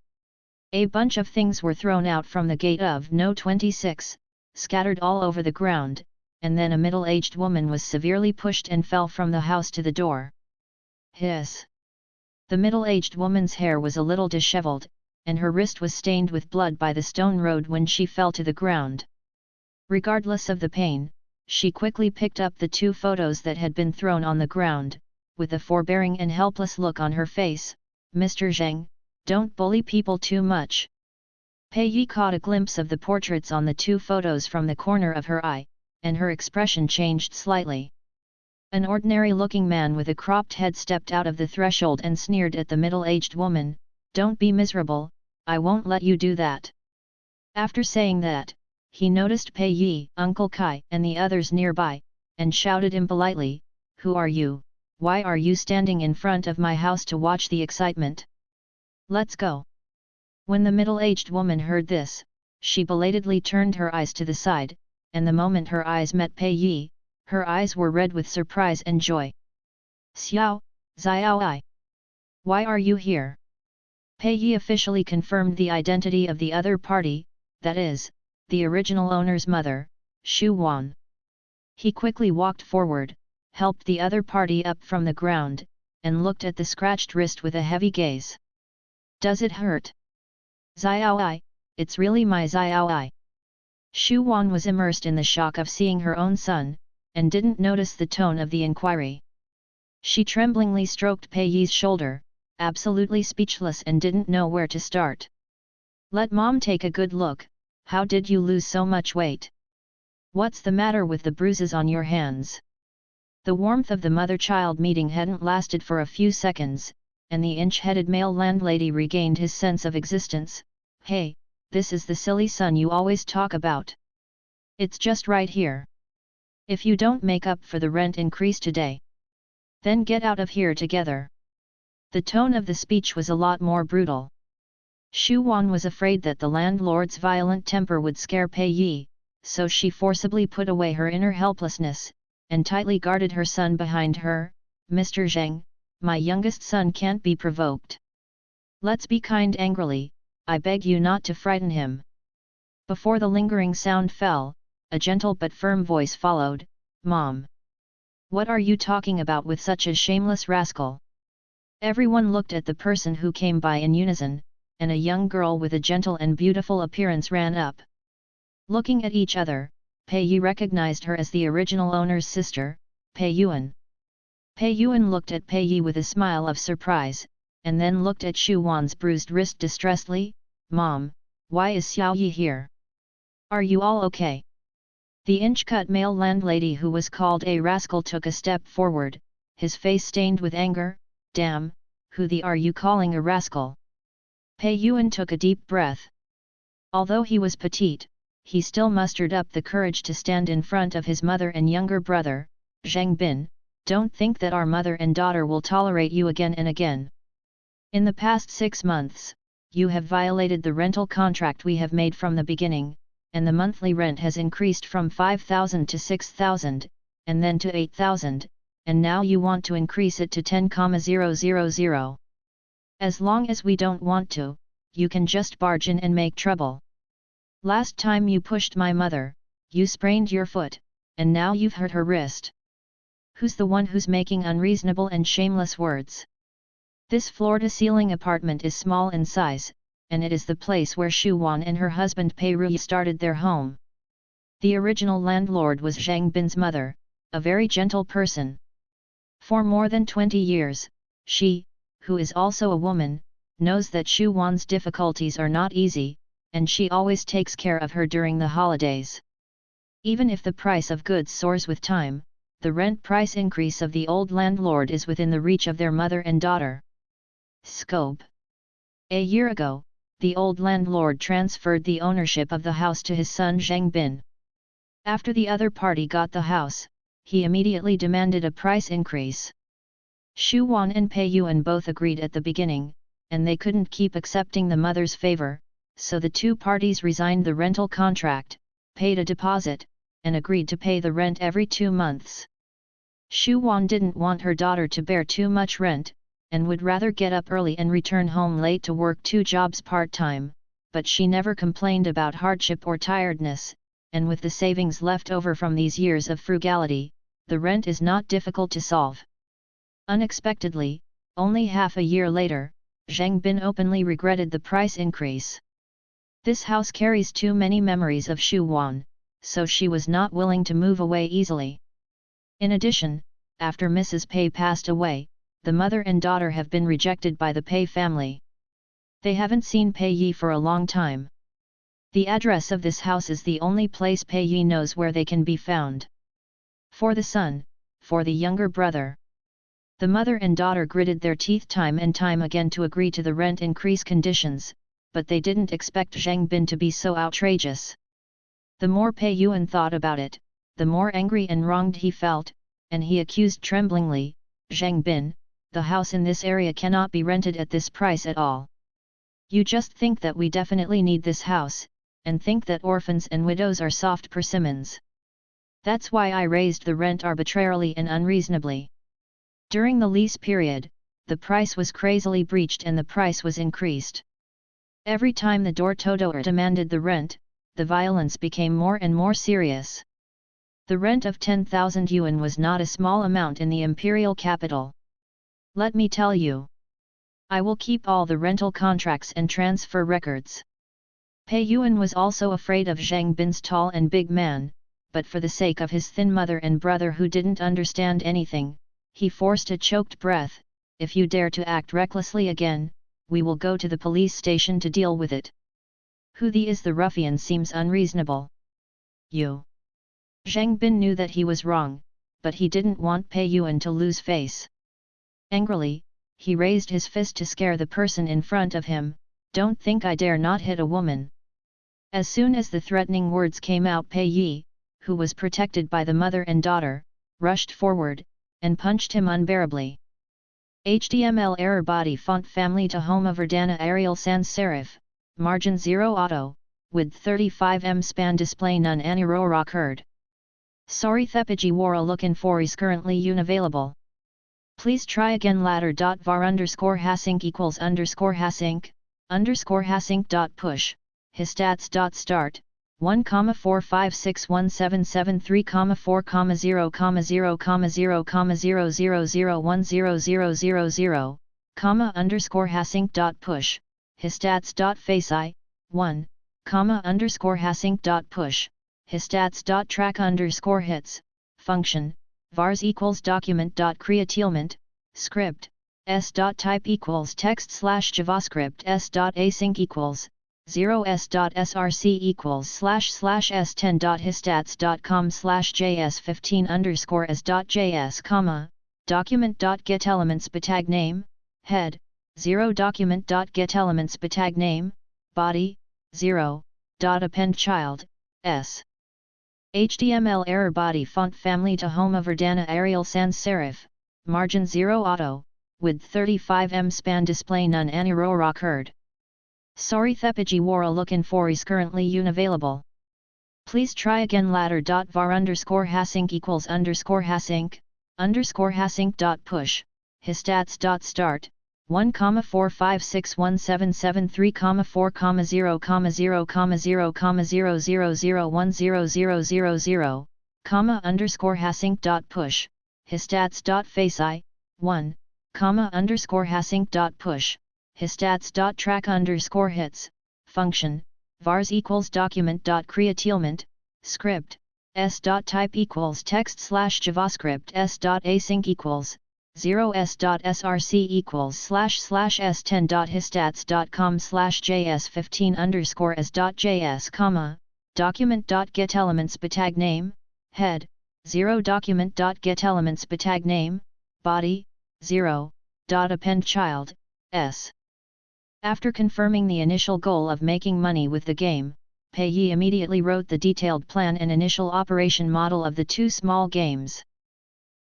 A bunch of things were thrown out from the gate of No 26, scattered all over the ground, and then a middle-aged woman was severely pushed and fell from the house to the door. Hiss! The middle-aged woman's hair was a little disheveled, and her wrist was stained with blood by the stone road when she fell to the ground. Regardless of the pain, she quickly picked up the 2 photos that had been thrown on the ground, with a forbearing and helpless look on her face. Mr. Zheng, don't bully people too much. Pei Yi caught a glimpse of the portraits on the 2 photos from the corner of her eye, and her expression changed slightly. An ordinary-looking man with a cropped head stepped out of the threshold and sneered at the middle-aged woman. Don't be miserable, I won't let you do that. After saying that, he noticed Pei Yi, Uncle Kai and the others nearby, and shouted impolitely, Who are you? Why are you standing in front of my house to watch the excitement? Let's go. When the middle-aged woman heard this, she belatedly turned her eyes to the side, and the moment her eyes met Pei Yi, her eyes were red with surprise and joy. Xiao, Xiao Ai. Why are you here? Pei Yi officially confirmed the identity of the other party, that is, the original owner's mother, Shu Wan. He quickly walked forward, helped the other party up from the ground, and looked at the scratched wrist with a heavy gaze. Does it hurt? Xiao Ai, it's really my Xiao Ai. Shu Wan was immersed in the shock of seeing her own son, and didn't notice the tone of the inquiry. She tremblingly stroked Pei Yi's shoulder, absolutely speechless and didn't know where to start. Let mom take a good look, how did you lose so much weight? What's the matter with the bruises on your hands? The warmth of the mother-child meeting hadn't lasted for a few seconds, and the inch-headed male landlady regained his sense of existence. Hey, this is the silly son you always talk about. It's just right here. If you don't make up for the rent increase today, then get out of here together. The tone of the speech was a lot more brutal. Shu Wan was afraid that the landlord's violent temper would scare Pei Yi, so she forcibly put away her inner helplessness, and tightly guarded her son behind her. Mr. Zheng, my youngest son can't be provoked. Let's be kind angrily, I beg you not to frighten him. Before the lingering sound fell, a gentle but firm voice followed, Mom. What are you talking about with such a shameless rascal? Everyone looked at the person who came by in unison, and a young girl with a gentle and beautiful appearance ran up. Looking at each other, Pei Yi recognized her as the original owner's sister, Pei Yuan. Pei Yuan looked at Pei Yi with a smile of surprise, and then looked at Shu Wan's bruised wrist distressedly. Mom, why is Xiao Yi here? Are you all okay? The inch-cut male landlady who was called a rascal took a step forward, his face stained with anger. Damn, who the are you calling a rascal? Pei Yuan took a deep breath. Although he was petite, he still mustered up the courage to stand in front of his mother and younger brother. Zhang Bin, don't think that our mother and daughter will tolerate you again and again. In the past 6 months, you have violated the rental contract we have made from the beginning, and the monthly rent has increased from 5,000 to 6,000, and then to 8,000, and now you want to increase it to 10,000. As long as we don't want to, you can just barge in and make trouble. Last time you pushed my mother, you sprained your foot, and now you've hurt her wrist. Who's the one who's making unreasonable and shameless words? This floor-to-ceiling apartment is small in size, and it is the place where Shu Wan and her husband Pei Ruyi started their home. The original landlord was Zhang Bin's mother, a very gentle person. For more than 20 years, she, who is also a woman, knows that Shu Wan's difficulties are not easy, and she always takes care of her during the holidays. Even if the price of goods soars with time, the rent price increase of the old landlord is within the reach of their mother and daughter. Scope. A year ago, the old landlord transferred the ownership of the house to his son Zhang Bin. After the other party got the house, he immediately demanded a price increase. Shu Wan and Pei Yuan both agreed at the beginning, and they couldn't keep accepting the mother's favor, so the two parties resigned the rental contract, paid a deposit, and agreed to pay the rent every 2 months. Shu Wan didn't want her daughter to bear too much rent, and would rather get up early and return home late to work 2 jobs part-time, but she never complained about hardship or tiredness, and with the savings left over from these years of frugality, the rent is not difficult to solve. Unexpectedly, only half a year later, Zhang Bin openly regretted the price increase. This house carries too many memories of Shu Wan, so she was not willing to move away easily. In addition, after Mrs. Pei passed away, the mother and daughter have been rejected by the Pei family. They haven't seen Pei Yi for a long time. The address of this house is the only place Pei Yi knows where they can be found. For the son, for the younger brother. The mother and daughter gritted their teeth time and time again to agree to the rent increase conditions, but they didn't expect Zhang Bin to be so outrageous. The more Pei Yuan thought about it, the more angry and wronged he felt, and he accused tremblingly, Zhang Bin, the house in this area cannot be rented at this price at all. You just think that we definitely need this house, and think that orphans and widows are soft persimmons. That's why I raised the rent arbitrarily and unreasonably. During the lease period, the price was crazily breached and the price was increased. Every time the door-to-door demanded the rent, the violence became more and more serious. The rent of 10,000 yuan was not a small amount in the imperial capital. Let me tell you. I will keep all the rental contracts and transfer records. Pei Yuan was also afraid of Zhang Bin's tall and big man, but for the sake of his thin mother and brother who didn't understand anything, He forced a choked breath. If you dare to act recklessly again, we will go to the police station to deal with it. Who is the ruffian seems unreasonable. You. Zhang Bin knew that he was wrong, but he didn't want Pei Yuan to lose face. Angrily, he raised his fist to scare the person in front of him. Don't think I dare not hit a woman. As soon as the threatening words came out, Pei Yi, who was protected by the mother and daughter, rushed forward, and punched him unbearably. HTML error body font family to home of Verdana Arial sans serif, margin 0 auto, width 35 span display none any error occurred. Sorry Thepiji Wara looking for is currently unavailable. Please try again ladder.var _hasync equals _hasync, _ dot push, histats.start, 1,45617,3,4,0,0,0,0,0,0,0,0,0,0,0,0,0,0,0, _hasync.push, histats.faci, 1, _hasync.push, histats.track_hits, function, vars equals document.createlement, script, s.type equals text/javascript s.async equals 0 s.src equals /s10.histats.com/js15_s.js, document.getElements tag name, head, 0 document.getElements tag name, body, 0, append child, s. HTML error body font family to home of Verdana Arial sans serif, margin 0 auto, width 35 span display none any error occurred. Sorry Thepiji Wara looking for is currently unavailable. Please try again ladder.var _hasync equals _hasync, _hasync.push, histats.start, 1,4561773,0,0,0,0,0,0,0,0,0,0,0,0,0,0,0,0,0, _hasync.push, histats.faci, 1, _hasync.push, histats.track_hits, function, vars equals document.createlement, script, s.type equals text/javascript s.async equals 0 s.src equals /s10.histats.com/js15_s.js, document.getElements tag name, head, 0 document.getElements tag name, body, 0, append child, s. After confirming the initial goal of making money with the game, Pei Yi immediately wrote the detailed plan and initial operation model of the two small games.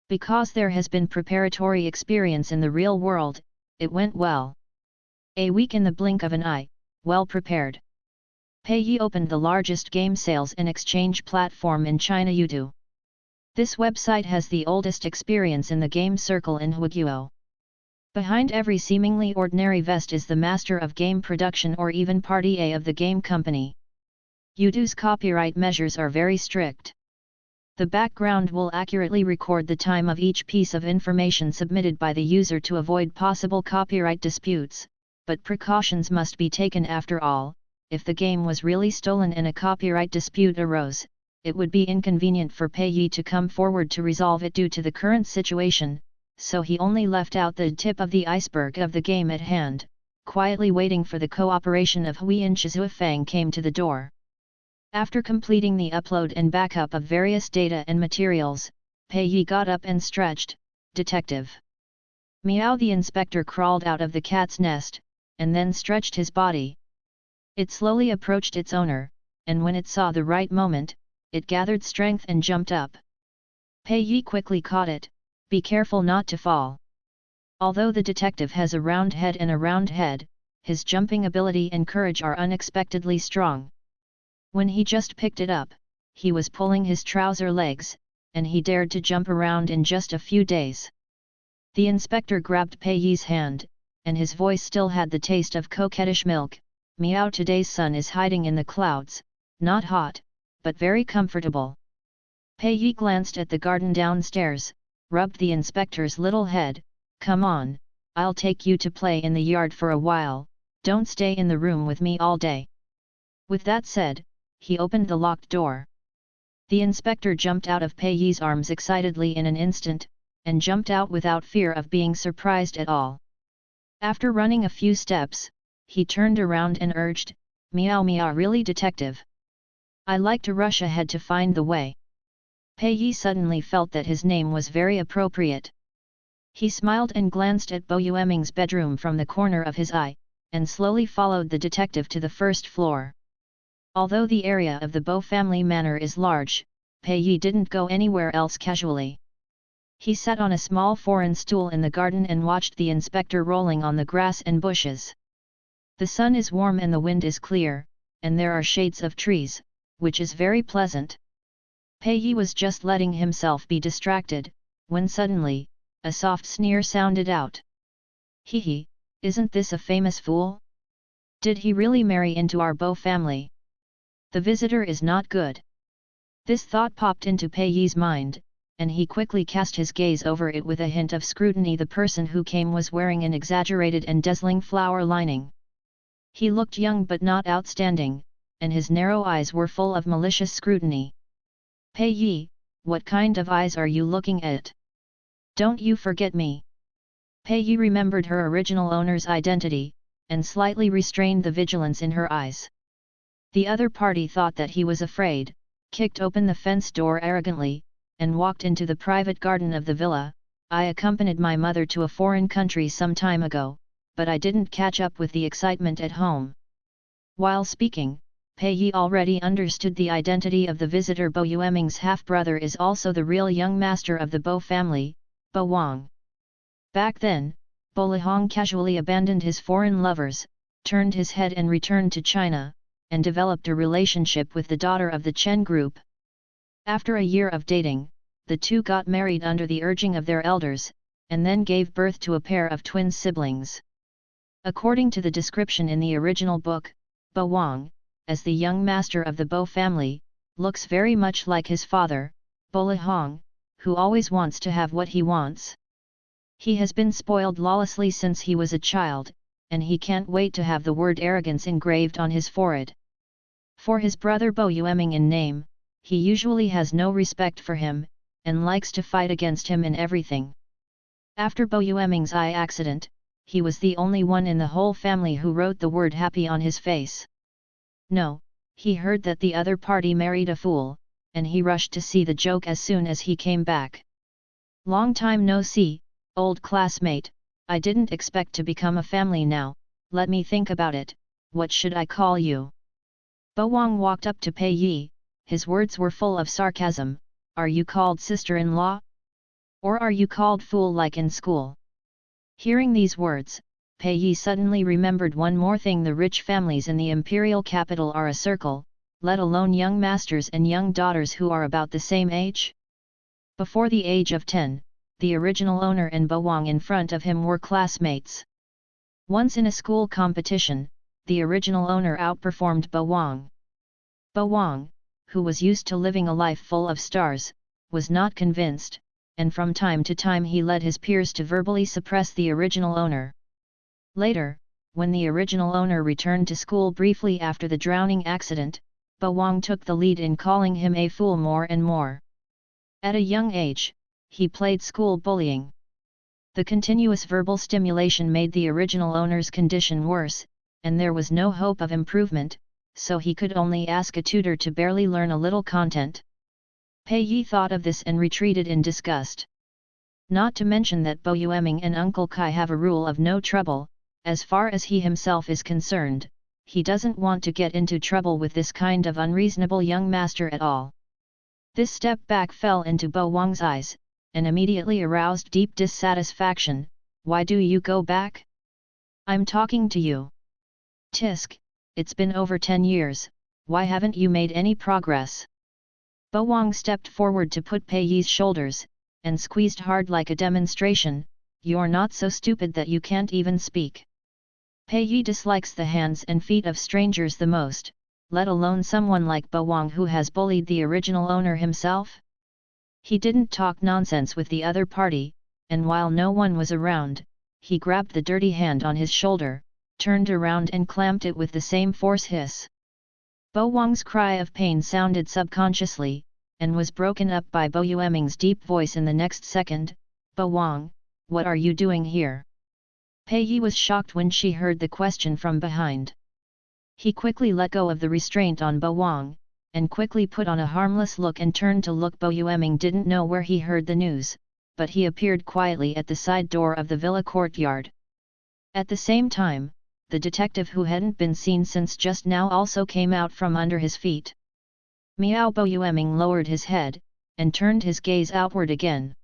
Because there has been preparatory experience in the real world, it went well. A week in the blink of an eye, well prepared. Pei Yi opened the largest game sales and exchange platform in China, Youtu. This website has the oldest experience in the game circle in Huiguo. Behind every seemingly ordinary vest is the master of game production or even party A of the game company. Youtu's copyright measures are very strict. The background will accurately record the time of each piece of information submitted by the user to avoid possible copyright disputes, but precautions must be taken after all. If the game was really stolen and a copyright dispute arose, it would be inconvenient for Pei Yi to come forward to resolve it due to the current situation, so he only left out the tip of the iceberg of the game at hand, quietly waiting for the cooperation of Hui and Shizuofang came to the door. After completing the upload and backup of various data and materials, Pei Yi got up and stretched. Detective Meow the inspector crawled out of the cat's nest, and then stretched his body. It slowly approached its owner, and when it saw the right moment, it gathered strength and jumped up. Pei Yi quickly caught it. Be careful not to fall. Although the detective has a round head and a round head, his jumping ability and courage are unexpectedly strong. When he just picked it up, he was pulling his trouser legs, and he dared to jump around in just a few days. The inspector grabbed Pei Yi's hand, and his voice still had the taste of coquettish milk. Meow, today's sun is hiding in the clouds, not hot, but very comfortable. Pei Yi glanced at the garden downstairs, rubbed the inspector's little head. Come on, I'll take you to play in the yard for a while, don't stay in the room with me all day. With that said, he opened the locked door. The inspector jumped out of Pei Yi's arms excitedly in an instant. and jumped out without fear of being surprised at all. After running a few steps, he turned around and urged, "Meow meow, really, detective? I like to rush ahead to find the way." Pei Yi suddenly felt that his name was very appropriate. He smiled and glanced at Bo Yueming's bedroom from the corner of his eye, and slowly followed the detective to the first floor. Although the area of the Bo family manor is large, Pei Yi didn't go anywhere else casually. He sat on a small foreign stool in the garden and watched the inspector rolling on the grass and bushes. The sun is warm and the wind is clear, and there are shades of trees, which is very pleasant. Pei Yi was just letting himself be distracted, when suddenly, a soft sneer sounded out. "Hee hee, isn't this a famous fool? Did he really marry into our Bo family? The visitor is not good." This thought popped into Pei Yi's mind, and he quickly cast his gaze over it with a hint of scrutiny. The person who came was wearing an exaggerated and dazzling flower lining. He looked young but not outstanding, and his narrow eyes were full of malicious scrutiny. "Pei Yi, what kind of eyes are you looking at? Don't you forget me?" Pei Yi remembered her original owner's identity, and slightly restrained the vigilance in her eyes. The other party thought that he was afraid, kicked open the fence door arrogantly, and walked into the private garden of the villa. "I accompanied my mother to a foreign country some time ago, but I didn't catch up with the excitement at home." While speaking, Pei Yi already understood the identity of the visitor. Bo Yueming's half-brother is also the real young master of the Bo family, Bo Wang. Back then, Bo Lihong casually abandoned his foreign lovers, turned his head and returned to China, and developed a relationship with the daughter of the Chen group. After a year of dating, the two got married under the urging of their elders, and then gave birth to a pair of twin siblings. According to the description in the original book, Bo Wang, as the young master of the Bo family, looks very much like his father, Bo Lihong, who always wants to have what he wants. He has been spoiled lawlessly since he was a child, and he can't wait to have the word arrogance engraved on his forehead. For his brother Bo Yueming in name, he usually has no respect for him, and likes to fight against him in everything. After Bo Yueming's eye accident, he was the only one in the whole family who wrote the word happy on his face. No, he heard that the other party married a fool, and he rushed to see the joke as soon as he came back. "Long time no see, old classmate, I didn't expect to become a family now, let me think about it, what should I call you?" Bo Wang walked up to Pei Yi, his words were full of sarcasm. "Are you called sister-in-law? Or are you called fool like in school?" Hearing these words, Pei Yi suddenly remembered one more thing: the rich families in the imperial capital are a circle, let alone young masters and young daughters who are about the same age. Before the age of 10, the original owner and Bo Wang in front of him were classmates. Once in a school competition, the original owner outperformed Bo Wang. Bo Wang, who was used to living a life full of stars, was not convinced, and from time to time he led his peers to verbally suppress the original owner. Later, when the original owner returned to school briefly after the drowning accident, Bo Wang took the lead in calling him a fool more and more. At a young age, he played school bullying. The continuous verbal stimulation made the original owner's condition worse, and there was no hope of improvement, so he could only ask a tutor to barely learn a little content. Pei Yi thought of this and retreated in disgust. Not to mention that Bo Yueming and Uncle Kai have a rule of no trouble. As far as he himself is concerned, he doesn't want to get into trouble with this kind of unreasonable young master at all. This step back fell into Bo Wang's eyes, and immediately aroused deep dissatisfaction. "Why do you go back? I'm talking to you. Tisk, it's been over 10 years, why haven't you made any progress?" Bo Wang stepped forward to put Pei Yi's shoulders, and squeezed hard like a demonstration. "You're not so stupid that you can't even speak. Pei Yi dislikes the hands and feet of strangers the most, let alone someone like Bo Wang who has bullied the original owner himself." He didn't talk nonsense with the other party, and while no one was around, he grabbed the dirty hand on his shoulder, turned around and clamped it with the same force. Hiss! Bo Wang's cry of pain sounded subconsciously, and was broken up by Bo Yueming's deep voice in the next second. "Bo Wang, what are you doing here?" Pei Yi was shocked when she heard the question from behind. He quickly let go of the restraint on Bo Wang, and quickly put on a harmless look and turned to look. Bo Yueming didn't know where he heard the news, but he appeared quietly at the side door of the villa courtyard. At the same time, the detective who hadn't been seen since just now also came out from under his feet. Miao. Bo Yueming lowered his head, and turned his gaze outward again.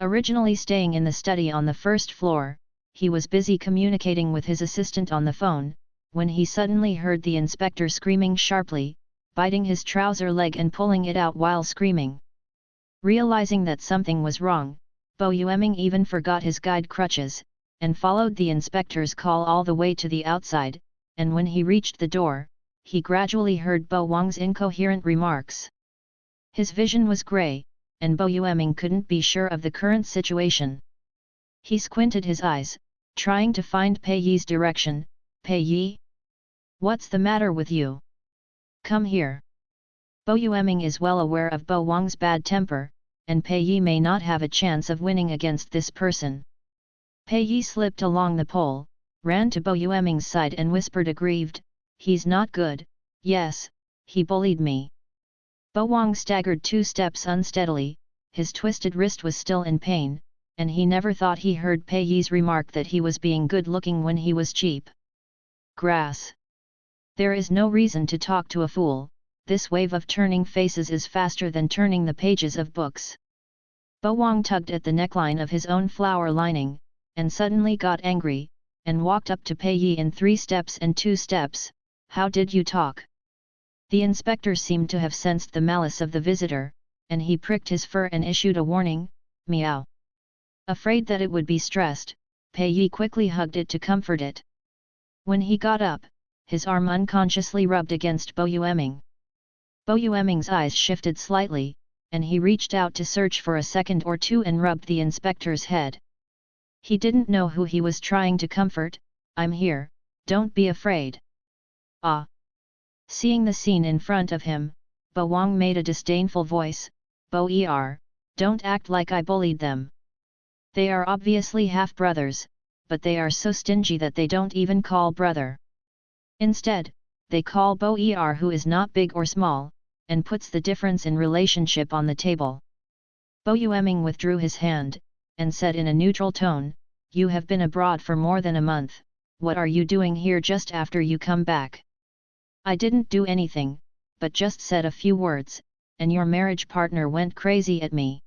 Originally staying in the study on the first floor, he was busy communicating with his assistant on the phone, when he suddenly heard the inspector screaming sharply, biting his trouser leg and pulling it out while screaming. Realizing that something was wrong, Bo Yueming even forgot his guide crutches, and followed the inspector's call all the way to the outside, and when he reached the door, he gradually heard Bo Wang's incoherent remarks. His vision was grey, and Bo Yueming couldn't be sure of the current situation. He squinted his eyes, trying to find Pei Yi's direction. "Pei Yi? What's the matter with you? Come here." Bo Yueming is well aware of Bo Wang's bad temper, and Pei Yi may not have a chance of winning against this person. Pei Yi slipped along the pole, ran to Bo Yueming's side and whispered aggrieved, "He's not good, yes, he bullied me." Bo Wang staggered 2 steps unsteadily, his twisted wrist was still in pain, and he never thought he heard Pei Yi's remark that he was being good-looking when he was cheap. Grass. There is no reason to talk to a fool, this wave of turning faces is faster than turning the pages of books. Bo Wang tugged at the neckline of his own flower lining, and suddenly got angry, and walked up to Pei Yi in 3 steps and 2 steps. "How did you talk?" The inspector seemed to have sensed the malice of the visitor, and he pricked his fur and issued a warning, "Meow." Afraid that it would be stressed, Pei Yi quickly hugged it to comfort it. When he got up, his arm unconsciously rubbed against Bo Yueming. Bo Yueming's eyes shifted slightly, and he reached out to search for a second or two and rubbed the inspector's head. He didn't know who he was trying to comfort. "I'm here, don't be afraid." "Ah." Seeing the scene in front of him, Bo Wang made a disdainful voice, "Bo don't act like I bullied them. They are obviously half-brothers, but they are so stingy that they don't even call brother. Instead, they call Bo who is not big or small, and puts the difference in relationship on the table." Bo Yueming withdrew his hand, and said in a neutral tone, "You have been abroad for more than a month, what are you doing here just after you come back?" "I didn't do anything, but just said a few words, and your marriage partner went crazy at me."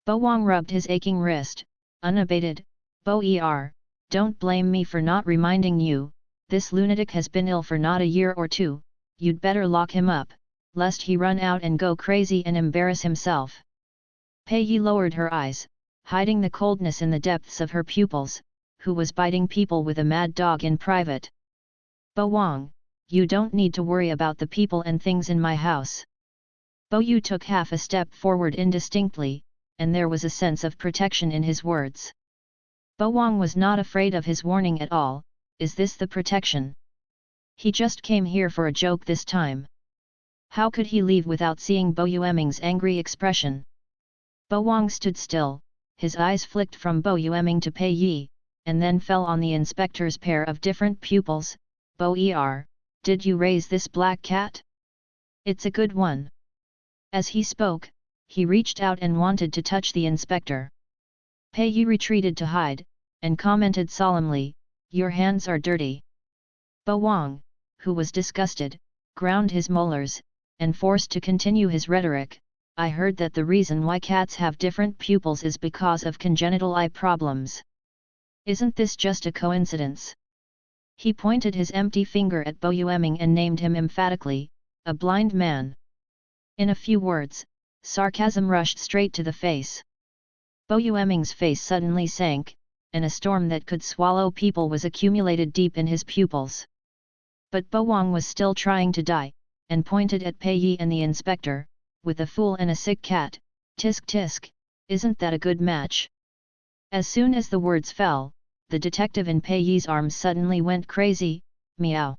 Bo Wang rubbed his aching wrist, unabated. "Bo don't blame me for not reminding you, this lunatic has been ill for not a year or two, you'd better lock him up, lest he run out and go crazy and embarrass himself." Pei Yi lowered her eyes, hiding the coldness in the depths of her pupils, who was biting people with a mad dog in private. "Bo Wang, you don't need to worry about the people and things in my house." Bo Yu took half a step forward indistinctly, and there was a sense of protection in his words. Bo Wang was not afraid of his warning at all. Is this the protection? He just came here for a joke this time. How could he leave without seeing Bo Yueming's angry expression? Bo Wang stood still, his eyes flicked from Bo Yueming to Pei Yi, and then fell on the inspector's pair of different pupils. "Bo did you raise this black cat? It's a good one." As he spoke, he reached out and wanted to touch the inspector. Pei Yi retreated to hide, and commented solemnly, "Your hands are dirty." Bo Wang, who was disgusted, ground his molars, and forced to continue his rhetoric, "I heard that the reason why cats have different pupils is because of congenital eye problems. Isn't this just a coincidence?" He pointed his empty finger at Bo Yueming and named him emphatically, "A blind man." In a few words, sarcasm rushed straight to the face. Bo Yueming's face suddenly sank, and a storm that could swallow people was accumulated deep in his pupils. But Bo Wang was still trying to die, and pointed at Pei Yi and the inspector, "With a fool and a sick cat, tisk tisk, isn't that a good match?" As soon as the words fell, the detective in Pei Yi's arms suddenly went crazy. "Meow."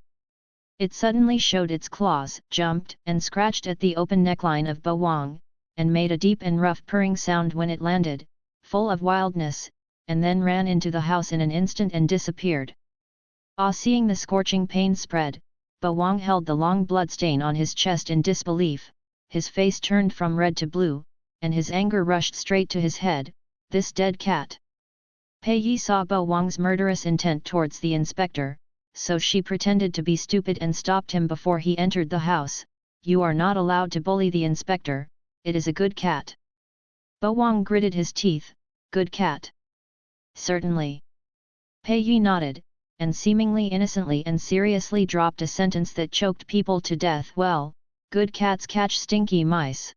It suddenly showed its claws, jumped and scratched at the open neckline of Bo Wang, and made a deep and rough purring sound when it landed, full of wildness, and then ran into the house in an instant and disappeared. Seeing the scorching pain spread, Bo Wang held the long bloodstain on his chest in disbelief, his face turned from red to blue, and his anger rushed straight to his head. This dead cat! Pei Yi saw Bo Wang's murderous intent towards the inspector, so she pretended to be stupid and stopped him before he entered the house. You are not allowed to bully the inspector, it is a good cat. Bo Wang gritted his teeth, good cat. Certainly. Pei Yi nodded, and seemingly innocently and seriously dropped a sentence that choked people to death. Well, good cats catch stinky mice.